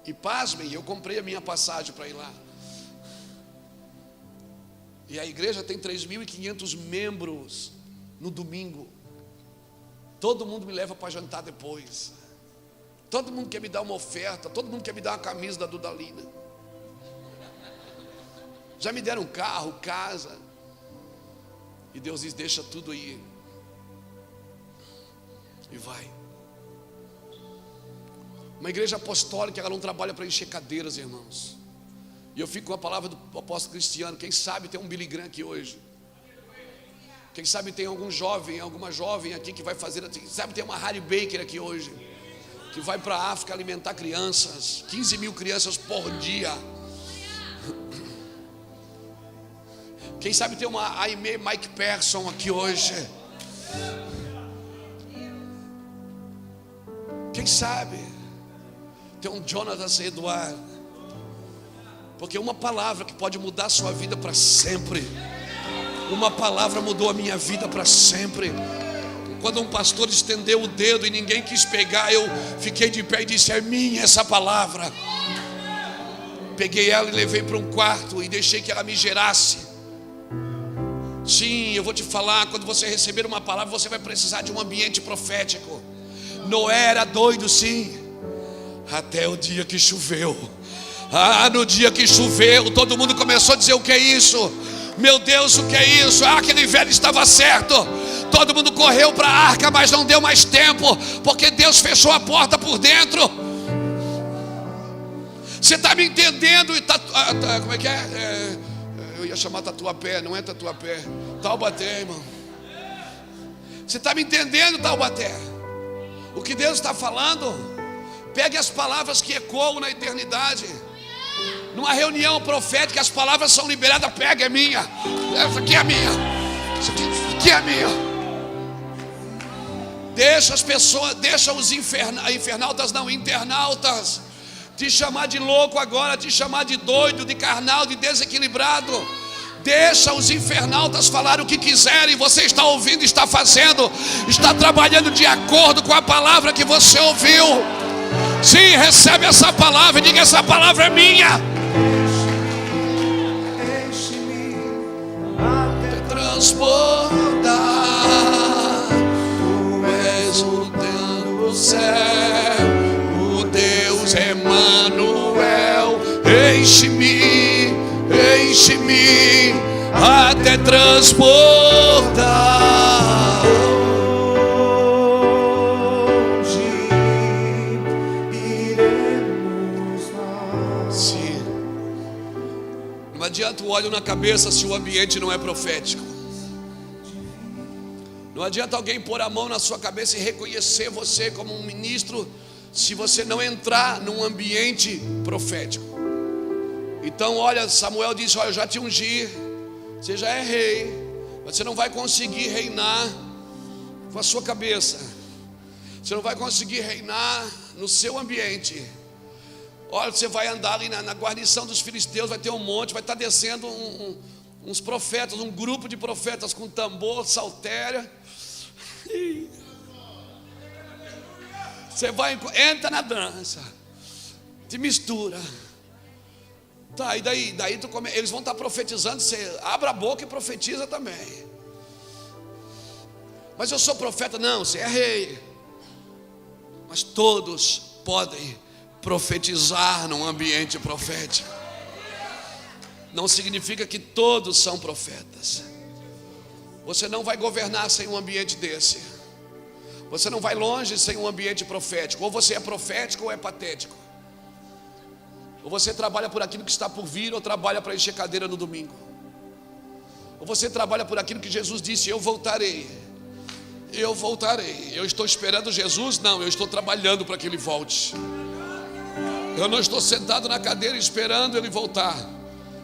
E pasmem, eu comprei a minha passagem para ir lá. E a igreja tem 3.500 membros no domingo. Todo mundo me leva para jantar depois. Todo mundo quer me dar uma oferta. Todo mundo quer me dar uma camisa da Dudalina. Já me deram carro, casa. E Deus diz: deixa tudo aí. E vai. Uma igreja apostólica, ela não trabalha para encher cadeiras, irmãos. E eu fico com a palavra do apóstolo Cristiano. Quem sabe tem um Billy Graham aqui hoje. Quem sabe tem algum jovem, alguma jovem aqui que vai fazer. Quem sabe tem uma Harry Baker aqui hoje, que vai para a África alimentar crianças. 15 mil crianças por dia. Quem sabe tem uma Aimee Mike Persson aqui hoje. Quem sabe tem um Jonathan Eduardo. Porque uma palavra que pode mudar a sua vida para sempre. Uma palavra mudou a minha vida para sempre. Quando um pastor estendeu o dedo e ninguém quis pegar, eu fiquei de pé e disse: é minha essa palavra. Peguei ela e levei para um quarto e deixei que ela me gerasse. Sim, eu vou te falar, quando você receber uma palavra, você vai precisar de um ambiente profético. Noé era doido, sim, até o dia que choveu. No dia que choveu, todo mundo começou a dizer: o que é isso? Meu Deus, o que é isso? Aquele velho estava certo. Todo mundo correu para a arca, mas não deu mais tempo, porque Deus fechou a porta por dentro. Você está me entendendo? Como é que é? Eu ia chamar Tatuapé, não é Tatuapé, Taubaté, irmão. Você está me entendendo, Taubaté? O que Deus está falando? Pegue as palavras que ecoam na eternidade. Numa reunião profética, as palavras são liberadas. Pega, é minha. Essa aqui é minha. Isso aqui é minha. Deixa as pessoas, deixa os internautas te chamar de louco agora, te chamar de doido, de carnal, de desequilibrado. Deixa os infernautas falar o que quiserem. Você está ouvindo, está fazendo, está trabalhando de acordo com a palavra que você ouviu. Sim, recebe essa palavra e diga: essa palavra é minha. Enche-me até Transbordar. Tu és o Deus céu, o Deus Emanuel. Enche-me, enche-me até transbordar. Onde iremos nós? Sim. Não adianta o óleo na cabeça se o ambiente não é profético. Não adianta alguém pôr a mão na sua cabeça e reconhecer você como um ministro se você não entrar num ambiente profético. Então, olha, Samuel disse: olha, eu já te ungi, você já é rei, mas você não vai conseguir reinar com a sua cabeça, você não vai conseguir reinar no seu ambiente. Olha, você vai andar ali na guarnição dos filisteus, vai ter um monte, vai estar descendo uns profetas, um grupo de profetas com tambor, saltéria. Você vai, entra na dança, te mistura. Tá, e daí eles vão estar profetizando. Você abre a boca e profetiza também. Mas eu sou profeta? Não, você é rei. Mas todos podem profetizar num ambiente profético. Não significa que todos são profetas. Você não vai governar sem um ambiente desse. Você não vai longe sem um ambiente profético. Ou você é profético ou é patético. Ou você trabalha por aquilo que está por vir, ou trabalha para encher cadeira no domingo. Ou você trabalha por aquilo que Jesus disse: eu voltarei. Eu voltarei. Eu estou esperando Jesus? Não, eu estou trabalhando para que Ele volte. Eu não estou sentado na cadeira esperando Ele voltar.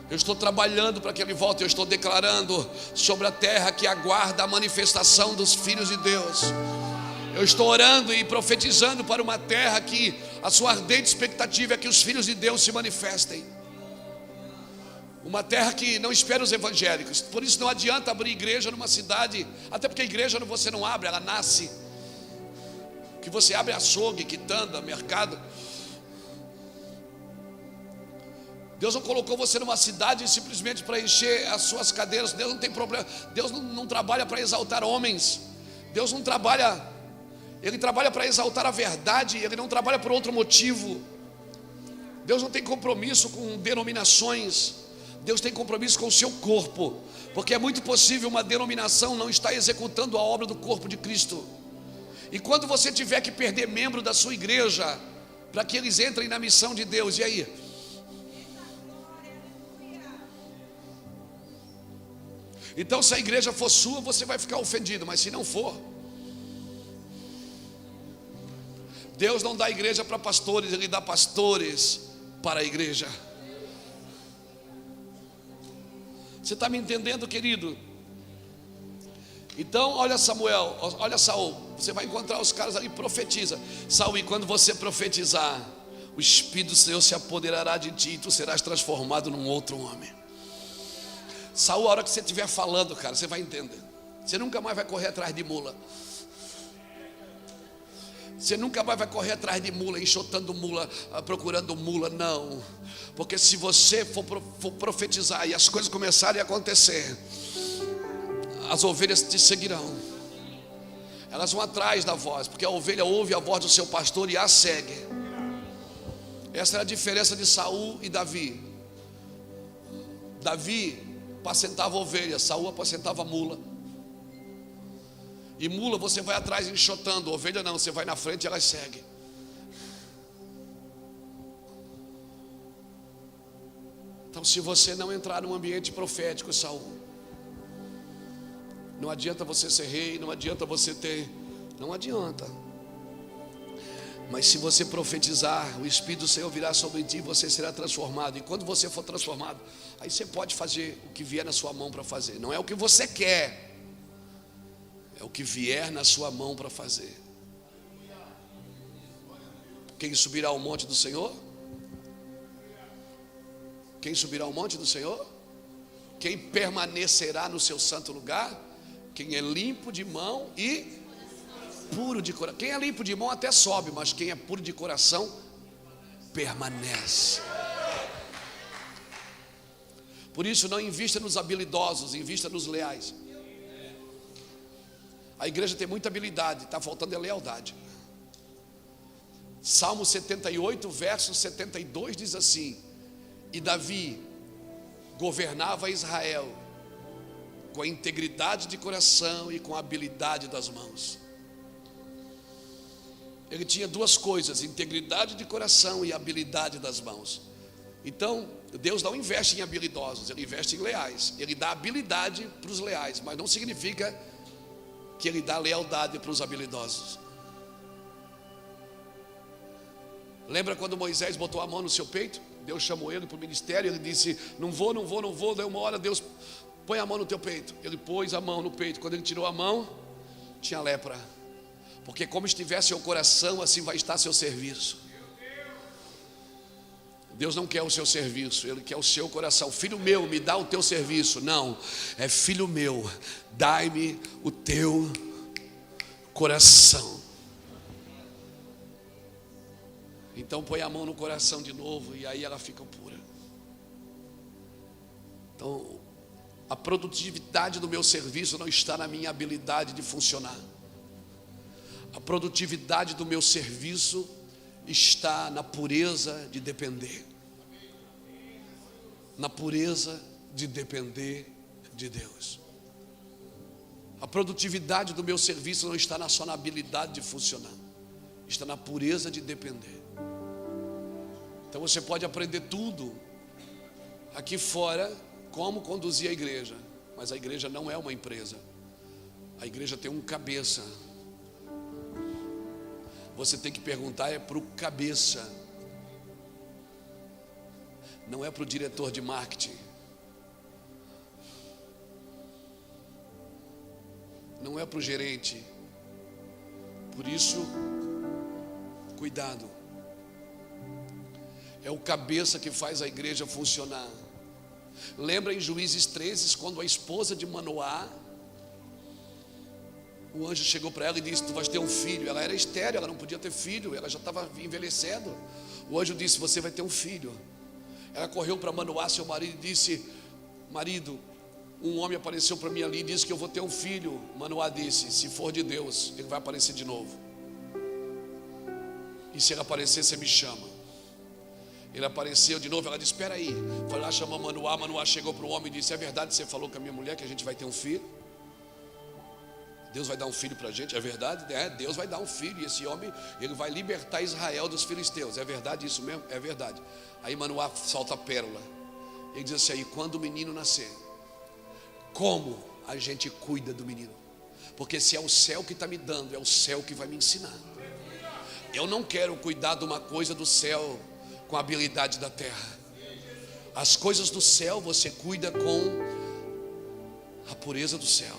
Eu estou trabalhando para que Ele volte. Eu estou declarando sobre a terra que aguarda a manifestação dos filhos de Deus. Eu estou orando e profetizando para uma terra que a sua ardente expectativa é que os filhos de Deus se manifestem. Uma terra que não espera os evangélicos. Por isso não adianta abrir igreja numa cidade, até porque a igreja você não abre, ela nasce. Que você abre açougue, quitanda, mercado. Deus não colocou você numa cidade simplesmente para encher as suas cadeiras. Deus não tem problema. Deus não trabalha para exaltar homens. Deus não trabalha, Ele trabalha para exaltar a verdade. Ele não trabalha por outro motivo. Deus não tem compromisso com denominações. Deus tem compromisso com o seu corpo. Porque é muito possível uma denominação não estar executando a obra do corpo de Cristo. E quando você tiver que perder membro da sua igreja para que eles entrem na missão de Deus, e aí? Então, se a igreja for sua, você vai ficar ofendido. Mas se não for, Deus não dá igreja para pastores, Ele dá pastores para a igreja. Você está me entendendo, querido? Então, olha Samuel, olha Saul. Você vai encontrar os caras ali, profetiza. Saul, e quando você profetizar, o Espírito do Senhor se apoderará de ti, e tu serás transformado num outro homem. Saul, a hora que você estiver falando, cara, você vai entender. Você nunca mais vai correr atrás de mula. Você nunca mais vai correr atrás de mula, enxotando mula, procurando mula, não. Porque se você for profetizar e as coisas começarem a acontecer, as ovelhas te seguirão. Elas vão atrás da voz, porque a ovelha ouve a voz do seu pastor e a segue. Essa é a diferença de Saul e Davi. Davi apacentava ovelha, Saul apacentava mula. E mula você vai atrás enxotando, ovelha não, você vai na frente e elas seguem. Então, se você não entrar num ambiente profético, Saul, não adianta você ser rei, não adianta você ter, não adianta. Mas se você profetizar, o Espírito do Senhor virá sobre ti, você será transformado. E quando você for transformado, aí você pode fazer o que vier na sua mão para fazer. Não é o que você quer, é o que vier na sua mão para fazer. Quem subirá ao monte do Senhor? Quem subirá ao monte do Senhor? Quem permanecerá no seu santo lugar? Quem é limpo de mão e puro de coração. Quem é limpo de mão até sobe, mas quem é puro de coração permanece. Por isso, não invista nos habilidosos, invista nos leais. A igreja tem muita habilidade, está faltando é lealdade. Salmo 78, verso 72 diz assim: e Davi governava Israel com a integridade de coração e com a habilidade das mãos. Ele tinha duas coisas: integridade de coração e habilidade das mãos. Então, Deus não investe em habilidosos, Ele investe em leais. Ele dá habilidade para os leais, mas não significa que Ele dá lealdade para os habilidosos. Lembra quando Moisés botou a mão no seu peito? Deus chamou ele para o ministério, ele disse: não vou. Daí uma hora Deus: põe a mão no teu peito. Ele pôs a mão no peito. Quando ele tirou a mão, tinha lepra. Porque como estivesse seu coração, assim vai estar seu serviço. Deus não quer o seu serviço, Ele quer o seu coração. Filho meu, me dá o teu serviço. Não, é filho meu, dai-me o teu coração. Então põe a mão no coração de novo e aí ela fica pura. Então, a produtividade do meu serviço não está na minha habilidade de funcionar. A produtividade do meu serviço está na pureza de depender. Na pureza de depender de Deus. A produtividade do meu serviço não está só na habilidade de funcionar, está na pureza de depender. Então você pode aprender tudo aqui fora, como conduzir a igreja, mas a igreja não é uma empresa. A igreja tem um cabeça. Você tem que perguntar para o cabeça, não é para o diretor de marketing, não é para o gerente. Por isso, cuidado. É o cabeça que faz a igreja funcionar. Lembra em Juízes 13, quando a esposa de Manoá, o anjo chegou para ela e disse: tu vais ter um filho. Ela era estéril, ela não podia ter filho, ela já estava envelhecendo. O anjo disse: você vai ter um filho. Ela correu para Manoá, seu marido, e disse: marido, um homem apareceu para mim ali e disse que eu vou ter um filho. Manoá disse: se for de Deus, ele vai aparecer de novo. E se ele aparecer, você me chama. Ele apareceu de novo, ela disse: espera aí. Foi lá, chamou Manoá. Manoá chegou para o homem e disse: é verdade que você falou com a minha mulher que a gente vai ter um filho? Deus vai dar um filho para a gente? É verdade? É, Deus vai dar um filho. E esse homem, ele vai libertar Israel dos filisteus. É verdade isso mesmo? É verdade. Aí Manoá solta a pérola. Ele diz assim: aí quando o menino nascer, como a gente cuida do menino? Porque se é o céu que está me dando, é o céu que vai me ensinar. Eu não quero cuidar de uma coisa do céu com a habilidade da terra. As coisas do céu você cuida com a pureza do céu.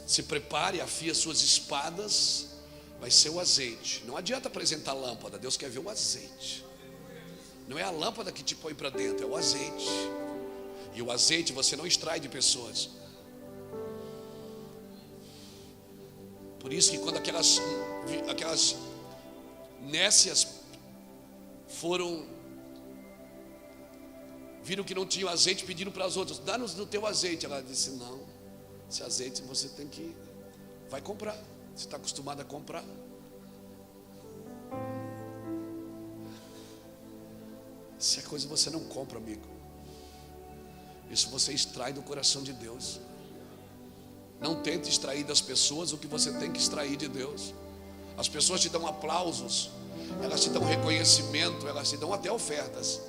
Se prepare, afia suas espadas. Vai ser o azeite. Não adianta apresentar lâmpada, Deus quer ver o azeite. Não é a lâmpada que te põe para dentro, é o azeite. E o azeite você não extrai de pessoas. Por isso que quando aquelas nécias viram que não tinha azeite, pediram para as outras: dá-nos do teu azeite. Ela disse: não, esse azeite você vai comprar. Você está acostumado a comprar. Se é coisa você não compra, amigo, isso você extrai do coração de Deus. Não tente extrair das pessoas o que você tem que extrair de Deus. As pessoas te dão aplausos, elas te dão reconhecimento, elas te dão até ofertas,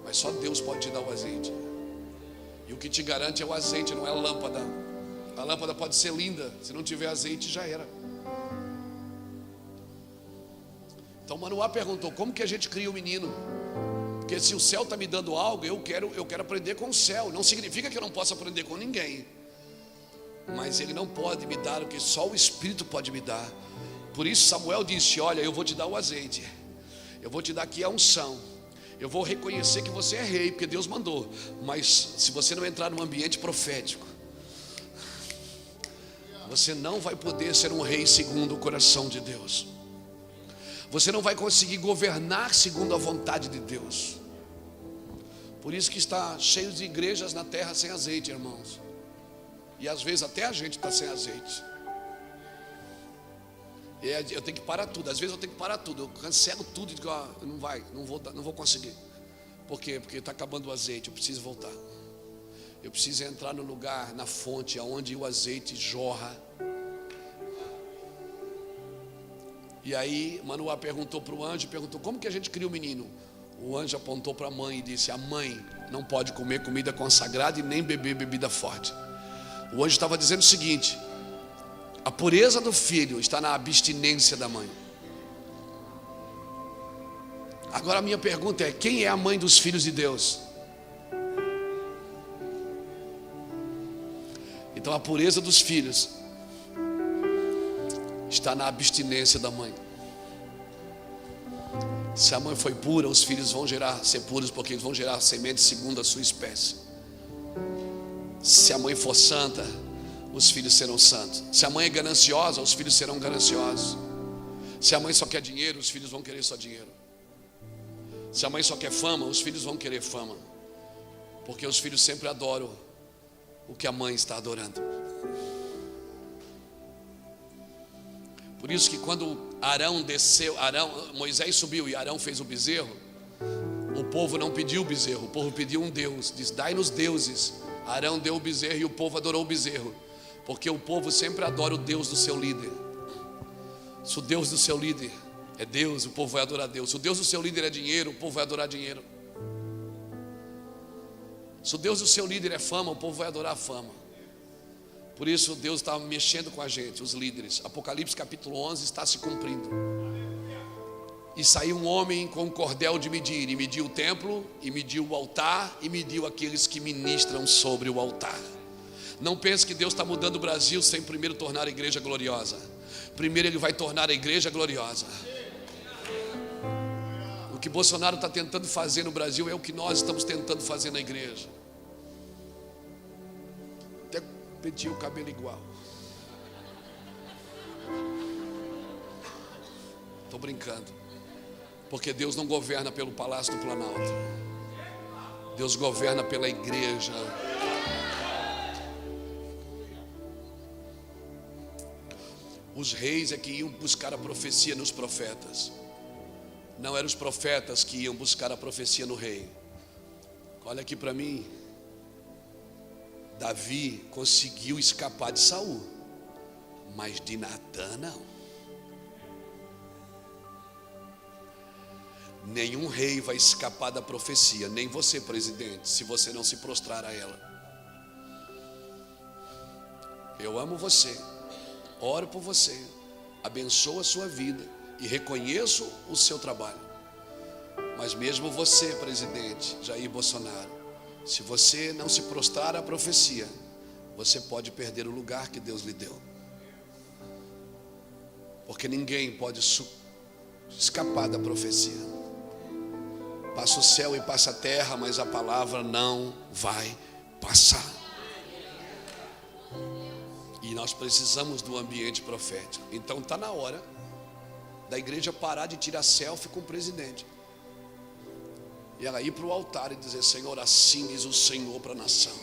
mas só Deus pode te dar o azeite. E o que te garante é o azeite, não é a lâmpada. A lâmpada pode ser linda, se não tiver azeite já era. Então Manoá perguntou: como que a gente cria o menino? Porque se o céu está me dando algo, eu quero aprender com o céu. Não significa que eu não possa aprender com ninguém, mas ele não pode me dar o que só o Espírito pode me dar. Por isso Samuel disse: olha, eu vou te dar o azeite, eu vou te dar aqui a unção, eu vou reconhecer que você é rei, porque Deus mandou. Mas se você não entrar num ambiente profético, você não vai poder ser um rei segundo o coração de Deus. Você não vai conseguir governar segundo a vontade de Deus. Por isso que está cheio de igrejas na terra sem azeite, irmãos. E às vezes até a gente está sem azeite. Eu tenho que parar tudo. Às vezes eu tenho que parar tudo. Eu cancelo tudo e digo, não vou conseguir. Por quê? Porque está acabando o azeite, eu preciso voltar. Eu preciso entrar no lugar, na fonte, onde o azeite jorra. E aí Manoá perguntou para o anjo, como que a gente cria o menino? O anjo apontou para a mãe e disse, a mãe não pode comer comida consagrada e nem beber bebida forte. O anjo estava dizendo o seguinte: a pureza do filho está na abstinência da mãe. Agora a minha pergunta é, quem é a mãe dos filhos de Deus? Então a pureza dos filhos está na abstinência da mãe. Se a mãe foi pura, os filhos vão ser puros, porque eles vão gerar semente segundo a sua espécie. Se a mãe for santa, os filhos serão santos. Se a mãe é gananciosa, os filhos serão gananciosos. Se a mãe só quer dinheiro, os filhos vão querer só dinheiro. Se a mãe só quer fama, os filhos vão querer fama. Porque os filhos sempre adoram o que a mãe está adorando. Por isso que quando Moisés subiu e Arão fez o bezerro, o povo não pediu o bezerro, o povo pediu um Deus. Diz, dai-nos deuses. Arão deu o bezerro e o povo adorou o bezerro. Porque o povo sempre adora o Deus do seu líder. Se o Deus do seu líder é Deus, o povo vai adorar Deus. Se o Deus do seu líder é dinheiro, o povo vai adorar dinheiro. Se o Deus do seu líder é fama, o povo vai adorar a fama. Por isso Deus está mexendo com a gente, os líderes. Apocalipse capítulo 11 está se cumprindo. E saiu um homem com um cordel de medir, e mediu o templo, e mediu o altar, e mediu aqueles que ministram sobre o altar. Não pense que Deus está mudando o Brasil sem primeiro tornar a igreja gloriosa. Primeiro Ele vai tornar a igreja gloriosa. O que Bolsonaro está tentando fazer no Brasil é o que nós estamos tentando fazer na igreja. Até penteei o cabelo igual. Estou brincando. Porque Deus não governa pelo Palácio do Planalto. Deus governa pela igreja. Os reis é que iam buscar a profecia nos profetas. Não eram os profetas que iam buscar a profecia no rei. Olha aqui para mim. Davi conseguiu escapar de Saul, mas de Natã não. Nenhum rei vai escapar da profecia, nem você, presidente, se você não se prostrar a ela. Eu amo você, oro por você, abençoo a sua vida e reconheço o seu trabalho. Mas mesmo você, presidente Jair Bolsonaro, se você não se prostrar à profecia, você pode perder o lugar que Deus lhe deu. Porque ninguém pode escapar da profecia. Passa o céu e passa a terra, mas a palavra não vai passar. E nós precisamos do ambiente profético. Então está na hora da igreja parar de tirar selfie com o presidente. E ela ir para o altar e dizer, Senhor, assim diz o Senhor para a nação.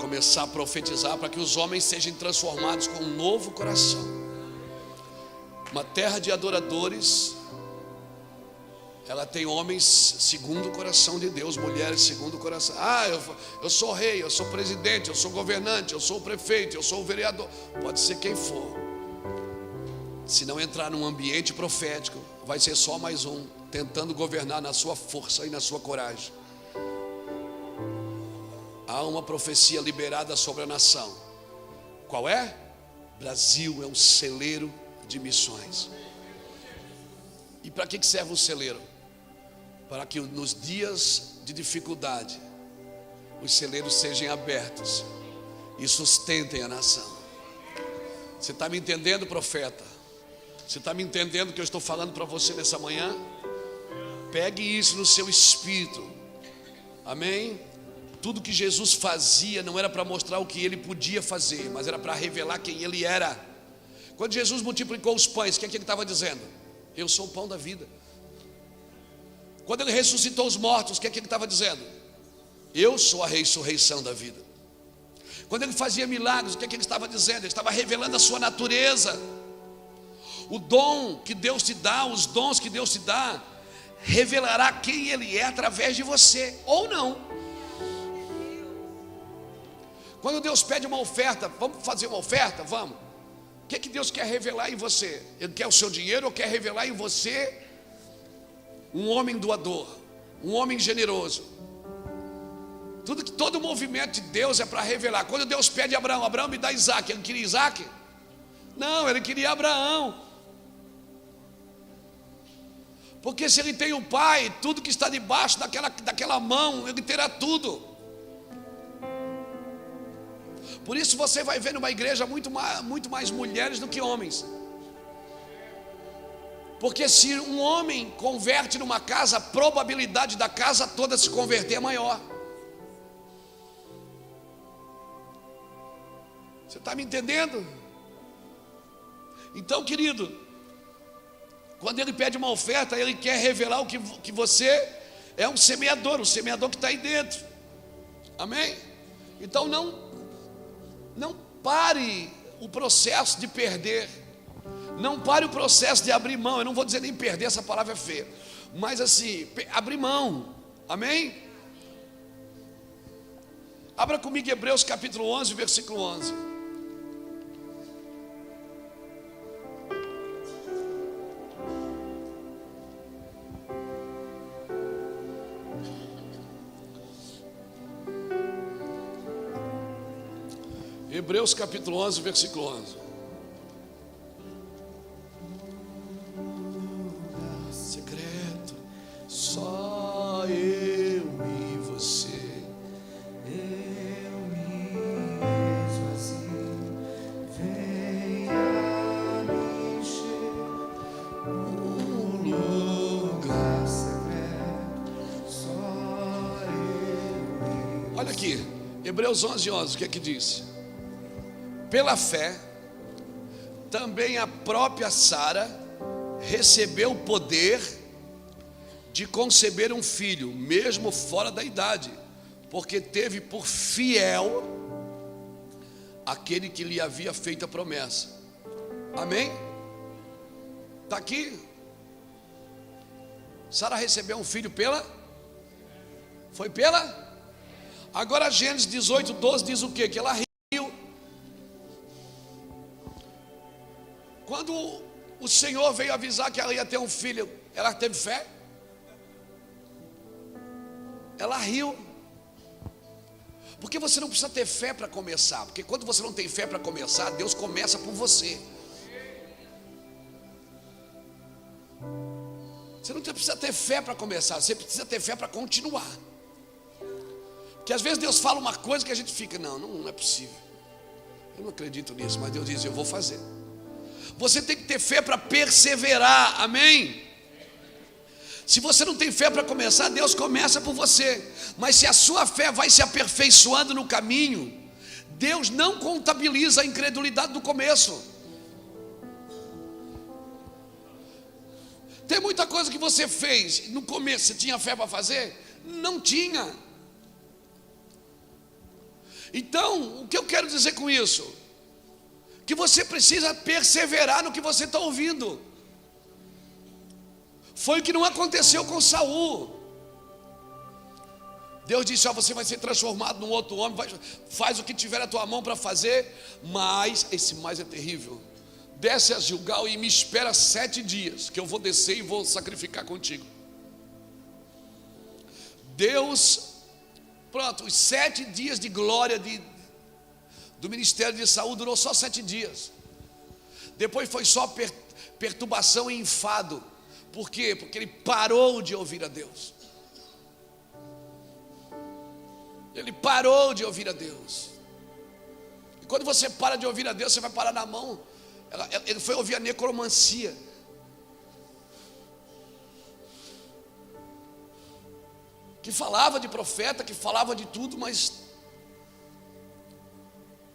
Começar a profetizar para que os homens sejam transformados com um novo coração. Uma terra de adoradores, ela tem homens segundo o coração de Deus, mulheres segundo o coração. Eu sou rei, eu sou presidente, eu sou governante, eu sou o prefeito, eu sou o vereador. Pode ser quem for. Se não entrar num ambiente profético, vai ser só mais um, tentando governar na sua força e na sua coragem. Há uma profecia liberada sobre a nação. Qual é? Brasil é um celeiro de missões. E para que serve um celeiro? Para que nos dias de dificuldade os celeiros sejam abertos e sustentem a nação. Você está me entendendo, profeta? Você está me entendendo o que eu estou falando para você nessa manhã? Pegue isso no seu espírito. Amém? Tudo que Jesus fazia não era para mostrar o que ele podia fazer, mas era para revelar quem ele era. Quando Jesus multiplicou os pães, o que é que ele estava dizendo? Eu sou o pão da vida. Quando ele ressuscitou os mortos, o que é que ele estava dizendo? Eu sou a ressurreição da vida. Quando ele fazia milagres, o que é que ele estava dizendo? Ele estava revelando a sua natureza. O dom que Deus te dá, os dons que Deus te dá, revelará quem Ele é através de você, ou não. Quando Deus pede uma oferta, vamos fazer uma oferta? Vamos. O que Deus quer revelar em você? Ele quer o seu dinheiro ou quer revelar em você um homem doador, um homem generoso? Todo o movimento de Deus é para revelar. Quando Deus pede a Abraão, Abraão me dá Isaac, ele queria Isaac? Não, ele queria Abraão. Porque se ele tem o pai, tudo que está debaixo daquela mão, ele terá tudo. Por isso você vai ver numa igreja muito mais mulheres do que homens. Porque se um homem converte numa casa, a probabilidade da casa toda se converter é maior. Você está me entendendo? Então, querido, quando ele pede uma oferta, ele quer revelar que você é um semeador, o semeador que está aí dentro. Amém? Então não pare o processo de perder. Não pare o processo de abrir mão. Eu não vou dizer nem perder, essa palavra é feia. Mas assim, abrir mão. Amém? Abra comigo Hebreus capítulo 11, versículo 11. Hebreus capítulo 11, versículo 11. Secreto, só eu e você. Eu me esvazio, venha me encher no lugar secreto, só eu. Olha aqui, Hebreus 11, 11, o que é que diz? Pela fé, também a própria Sara recebeu o poder de conceber um filho, mesmo fora da idade, porque teve por fiel aquele que lhe havia feito a promessa. Amém? Está aqui. Sara recebeu um filho foi pela? Agora Gênesis 18, 12 diz o quê? Que ela riu. Quando o Senhor veio avisar que ela ia ter um filho, ela teve fé? Ela riu. Porque você não precisa ter fé para começar. Porque quando você não tem fé para começar, Deus começa por você. Você não precisa ter fé para começar, você precisa ter fé para continuar. Porque às vezes Deus fala uma coisa que a gente fica, não é possível. Eu não acredito nisso, mas Deus diz, eu vou fazer. Você tem que ter fé para perseverar, amém? Se você não tem fé para começar, Deus começa por você. Mas se a sua fé vai se aperfeiçoando no caminho, Deus não contabiliza a incredulidade do começo. Tem muita coisa que você fez no começo, você tinha fé para fazer? Não tinha. Então, o que eu quero dizer com isso? Que você precisa perseverar no que você está ouvindo. Foi o que não aconteceu com Saul. Deus disse, você vai ser transformado num outro homem, faz o que tiver a tua mão para fazer, mas, esse mais é terrível, desce a Gilgal e me espera 7 dias, que eu vou descer e vou sacrificar contigo. Deus, pronto, os 7 dias de glória do ministério de Saul durou só 7 dias. Depois foi só perturbação e enfado. Por quê? Porque ele parou de ouvir a Deus. Ele parou de ouvir a Deus. E quando você para de ouvir a Deus, você vai parar na mão. Ele foi ouvir a necromancia. Que falava de profeta, que falava de tudo, mas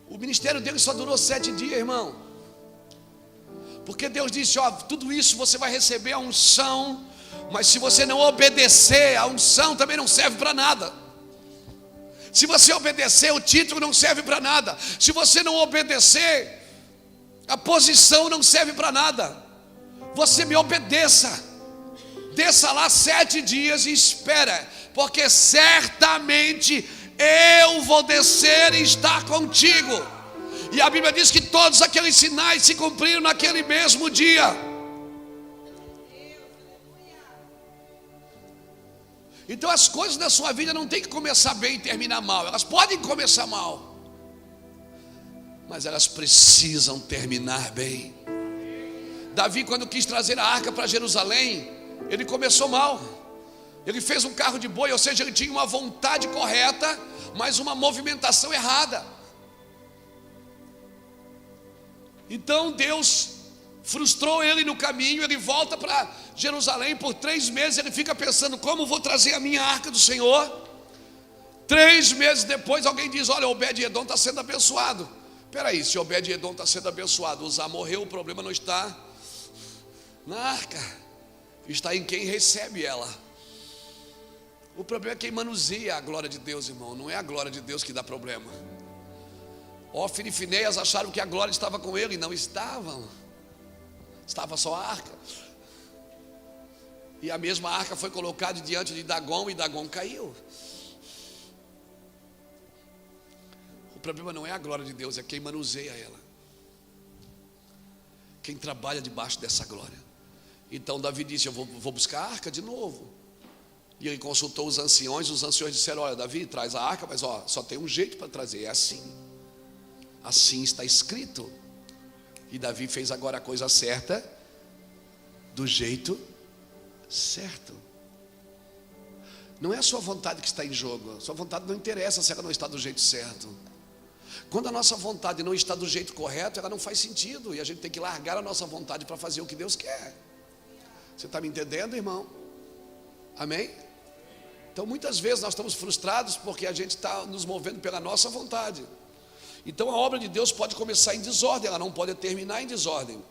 o ministério dele só durou 7 dias, irmão. Porque Deus disse, tudo isso você vai receber a unção, mas se você não obedecer, a unção também não serve para nada. Se você obedecer, o título não serve para nada. Se você não obedecer, a posição não serve para nada. você me obedeça. Desça lá 7 dias e espera, porque certamente eu vou descer e estar contigo. E a Bíblia diz que todos aqueles sinais se cumpriram naquele mesmo dia. Então as coisas da sua vida não tem que começar bem e terminar mal. Elas podem começar mal, mas elas precisam terminar bem. Davi, quando quis trazer a arca para Jerusalém, ele começou mal. Ele fez um carro de boi, ou seja, ele tinha uma vontade correta, mas uma movimentação errada. Então Deus frustrou ele no caminho. Ele volta para Jerusalém por 3 meses. Ele fica pensando: como vou trazer a minha arca do Senhor? 3 meses depois alguém diz: olha, Obed-Edom está sendo abençoado. Peraí, se Obed-Edom está sendo abençoado, Uzá morreu, o problema não está na arca, está em quem recebe ela. O problema é quem manuseia a glória de Deus, irmão. Não é a glória de Deus que dá problema. Ofni e Finéias acharam que a glória estava com ele, não estavam. Estava só a arca. E a mesma arca foi colocada diante de Dagom, e Dagom caiu. O problema não é a glória de Deus, é quem manuseia ela, quem trabalha debaixo dessa glória. Então Davi disse: eu vou buscar a arca de novo. E ele consultou os anciões disseram: olha, Davi, traz a arca, mas só tem um jeito para trazer, é assim. Assim está escrito. E Davi fez agora a coisa certa, do jeito certo. Não é a sua vontade que está em jogo. A sua vontade não interessa se ela não está do jeito certo. Quando a nossa vontade não está do jeito correto, ela não faz sentido. E a gente tem que largar a nossa vontade para fazer o que Deus quer. Você está me entendendo, irmão? Amém? Então muitas vezes nós estamos frustrados porque a gente está nos movendo pela nossa vontade. Então a obra de Deus pode começar em desordem, ela não pode terminar em desordem.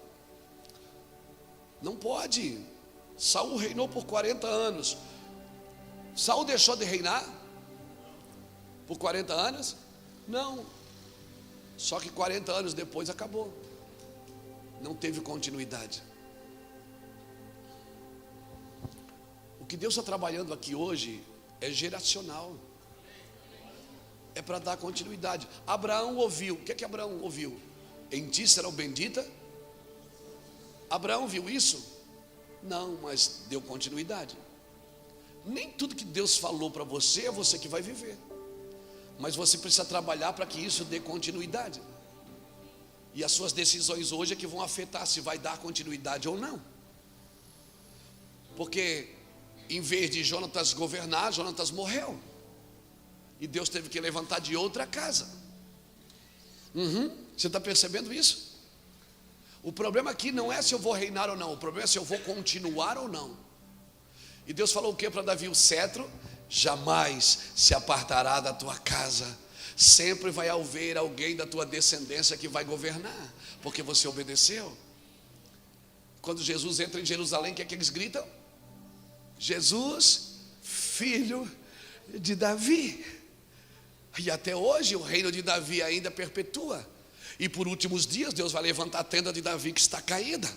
Não pode. Saul reinou por 40 anos. Saul deixou de reinar por 40 anos? Não. Só que 40 anos depois acabou. Não teve continuidade. O que Deus está trabalhando aqui hoje é geracional. É para dar continuidade. Abraão ouviu. O que é que Abraão ouviu? Em ti serão bendita. Abraão viu isso? Não, mas deu continuidade. Nem tudo que Deus falou para você é você que vai viver, mas você precisa trabalhar para que isso dê continuidade. E as suas decisões hoje é que vão afetar se vai dar continuidade ou não. Porque em vez de Jonatas governar, Jonatas morreu. E Deus teve que levantar de outra casa. Você está percebendo isso? O problema aqui não é se eu vou reinar ou não. O problema é se eu vou continuar ou não. E Deus falou o que para Davi? O cetro jamais se apartará da tua casa. Sempre vai haver alguém da tua descendência que vai governar, porque você obedeceu. Quando Jesus entra em Jerusalém, o que é que eles gritam? Jesus, filho de Davi. E até hoje o reino de Davi ainda perpetua. E por últimos dias Deus vai levantar a tenda de Davi que está caída.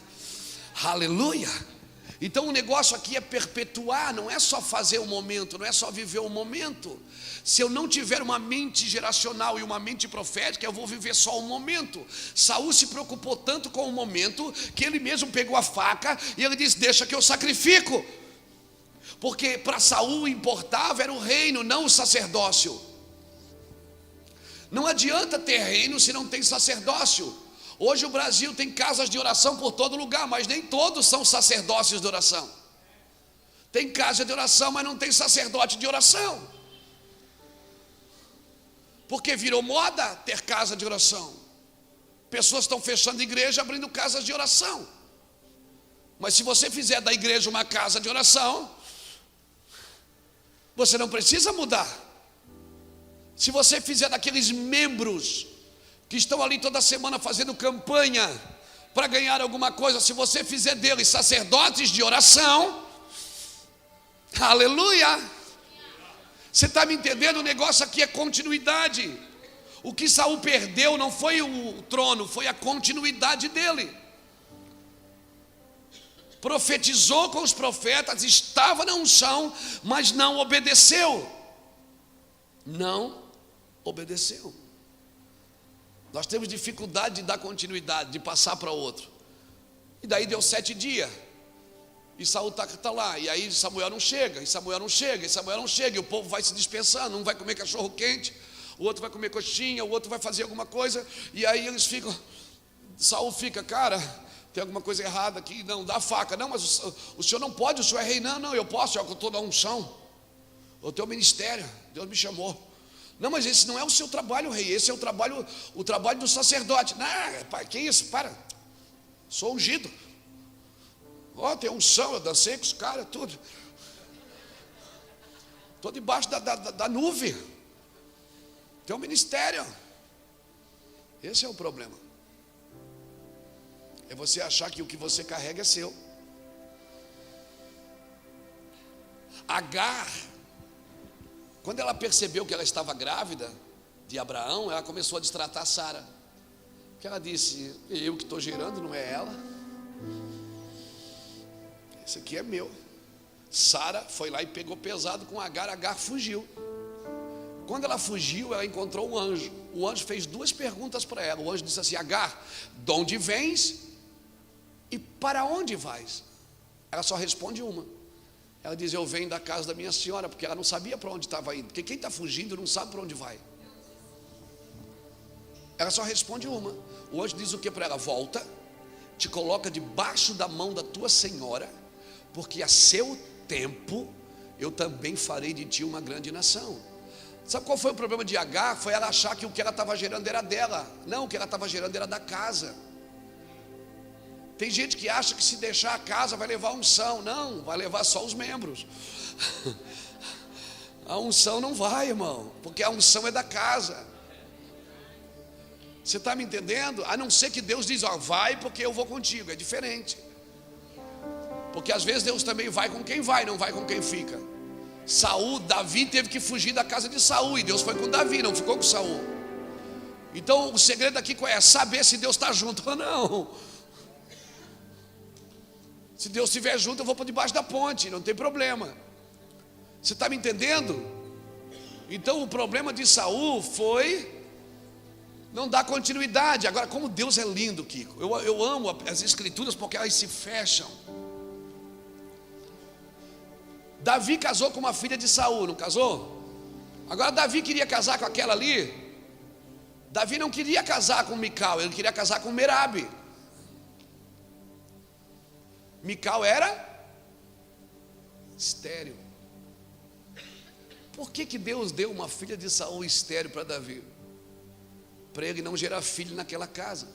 Aleluia. Então o negócio aqui é perpetuar. Não é só fazer o momento, não é só viver o momento. Se eu não tiver uma mente geracional e uma mente profética, eu vou viver só o momento. Saul se preocupou tanto com o momento que ele mesmo pegou a faca e ele disse: deixa que eu sacrifico. Porque para Saul importava era o reino, não o sacerdócio. Não adianta ter reino se não tem sacerdócio. Hoje o Brasil tem casas de oração por todo lugar, mas nem todos são sacerdócios de oração. Tem casa de oração, mas não tem sacerdote de oração. Porque virou moda ter casa de oração. Pessoas estão fechando igreja, abrindo casas de oração. Mas se você fizer da igreja uma casa de oração, você não precisa mudar. Se você fizer daqueles membros que estão ali toda semana fazendo campanha para ganhar alguma coisa, se você fizer deles sacerdotes de oração, aleluia. Você está me entendendo? O negócio aqui é continuidade. O que Saul perdeu não foi o trono, foi a continuidade dele. profetizou com os profetas, estava na unção, mas não obedeceu. Não obedeceu. Nós temos dificuldade de dar continuidade, de passar para outro. E daí deu 7 dias. E Saul está lá. E aí Samuel não chega, e Samuel não chega, e Samuel não chega. E o povo vai se dispersando. Um vai comer cachorro quente, o outro vai comer coxinha, o outro vai fazer alguma coisa. E aí eles ficam. Saul fica, cara, tem alguma coisa errada aqui. Não, dá a faca. Não, mas o senhor não pode, o senhor é rei. Não, eu posso, eu estou na unção. Eu tenho ministério, Deus me chamou. Não, mas esse não é o seu trabalho, rei. Esse é o trabalho do sacerdote. Não, que isso? Para. Sou ungido. Tem unção, eu dancei com os caras, tudo. Estou debaixo da nuvem. Tem um ministério. Esse é o problema. É você achar que o que você carrega é seu. Agar, quando ela percebeu que ela estava grávida de Abraão, ela começou a destratar Sara. Porque ela disse, eu que estou gerando, não é ela. Esse aqui é meu. Sara foi lá e pegou pesado com Agar. Agar fugiu. Quando ela fugiu, ela encontrou um anjo. O anjo fez 2 perguntas para ela. O anjo disse assim, Agar, de onde vens e para onde vais? Ela só responde uma. Ela diz, eu venho da casa da minha senhora. Porque ela não sabia para onde estava indo. Porque quem está fugindo não sabe para onde vai. Ela só responde uma. O anjo diz o que para ela? Volta, te coloca debaixo da mão da tua senhora, porque a seu tempo eu também farei de ti uma grande nação. Sabe qual foi o problema de Agar? Foi ela achar que o que ela estava gerando era dela. Não, o que ela estava gerando era da casa. Tem gente que acha que se deixar a casa vai levar a unção. Não, vai levar só os membros. A unção não vai, irmão, porque a unção é da casa. Você está me entendendo? A não ser que Deus diz, vai porque eu vou contigo. É diferente. Porque às vezes Deus também vai com quem vai, não vai com quem fica. Davi teve que fugir da casa de Saul, e Deus foi com Davi, não ficou com Saul. Então o segredo aqui é saber se Deus está junto ou não. Se Deus estiver junto, eu vou para debaixo da ponte, não tem problema. Você está me entendendo? Então o problema de Saul foi não dar continuidade. Agora, como Deus é lindo, Kiko. Eu amo as escrituras porque elas se fecham. Davi casou com uma filha de Saul, não casou? Agora Davi queria casar com aquela ali. Davi não queria casar com Mical, ele queria casar com Merabe. Mical era estéril. Por que Deus deu uma filha de Saul estéril para Davi? Para ele não gerar filho naquela casa.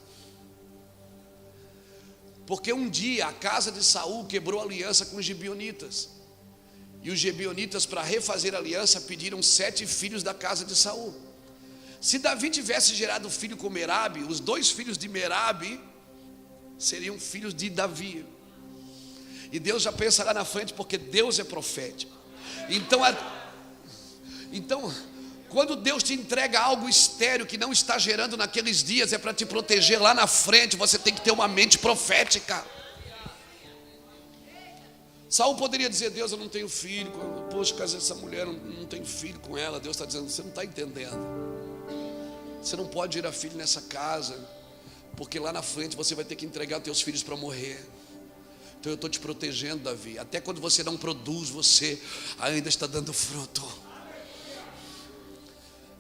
Porque um dia a casa de Saul quebrou aliança com os gibeonitas. E os gibeonitas, para refazer a aliança, pediram 7 filhos da casa de Saul. Se Davi tivesse gerado filho com Merabe, os 2 filhos de Merabe seriam filhos de Davi. E Deus já pensa lá na frente, porque Deus é profético. Então, quando Deus te entrega algo estéril que não está gerando naqueles dias, é para te proteger lá na frente. Você tem que ter uma mente profética. Saul poderia dizer, Deus, eu não tenho filho. Poxa, casei essa mulher, não tenho filho com ela. Deus está dizendo, você não está entendendo. Você não pode gerar filho nessa casa, porque lá na frente você vai ter que entregar teus filhos para morrer. Então eu estou te protegendo, Davi. Até quando você não produz, você ainda está dando fruto.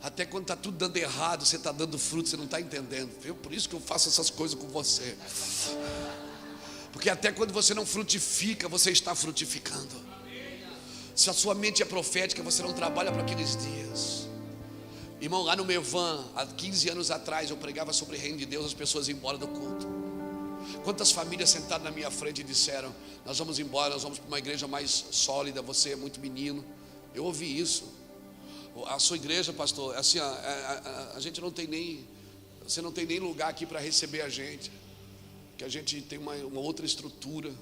Até quando está tudo dando errado, você está dando fruto, você não está entendendo, viu? Por isso que eu faço essas coisas com você. Porque até quando você não frutifica, você está frutificando. Se a sua mente é profética, você não trabalha para aqueles dias. Irmão, lá no Mevan, há 15 anos atrás, eu pregava sobre o reino de Deus, as pessoas iam embora do culto. Quantas famílias sentadas na minha frente disseram, nós vamos embora, nós vamos para uma igreja mais sólida, você é muito menino. Eu ouvi isso. A sua igreja, pastor, assim, a gente não tem nem, você não tem nem lugar aqui para receber a gente, que a gente tem uma outra estrutura.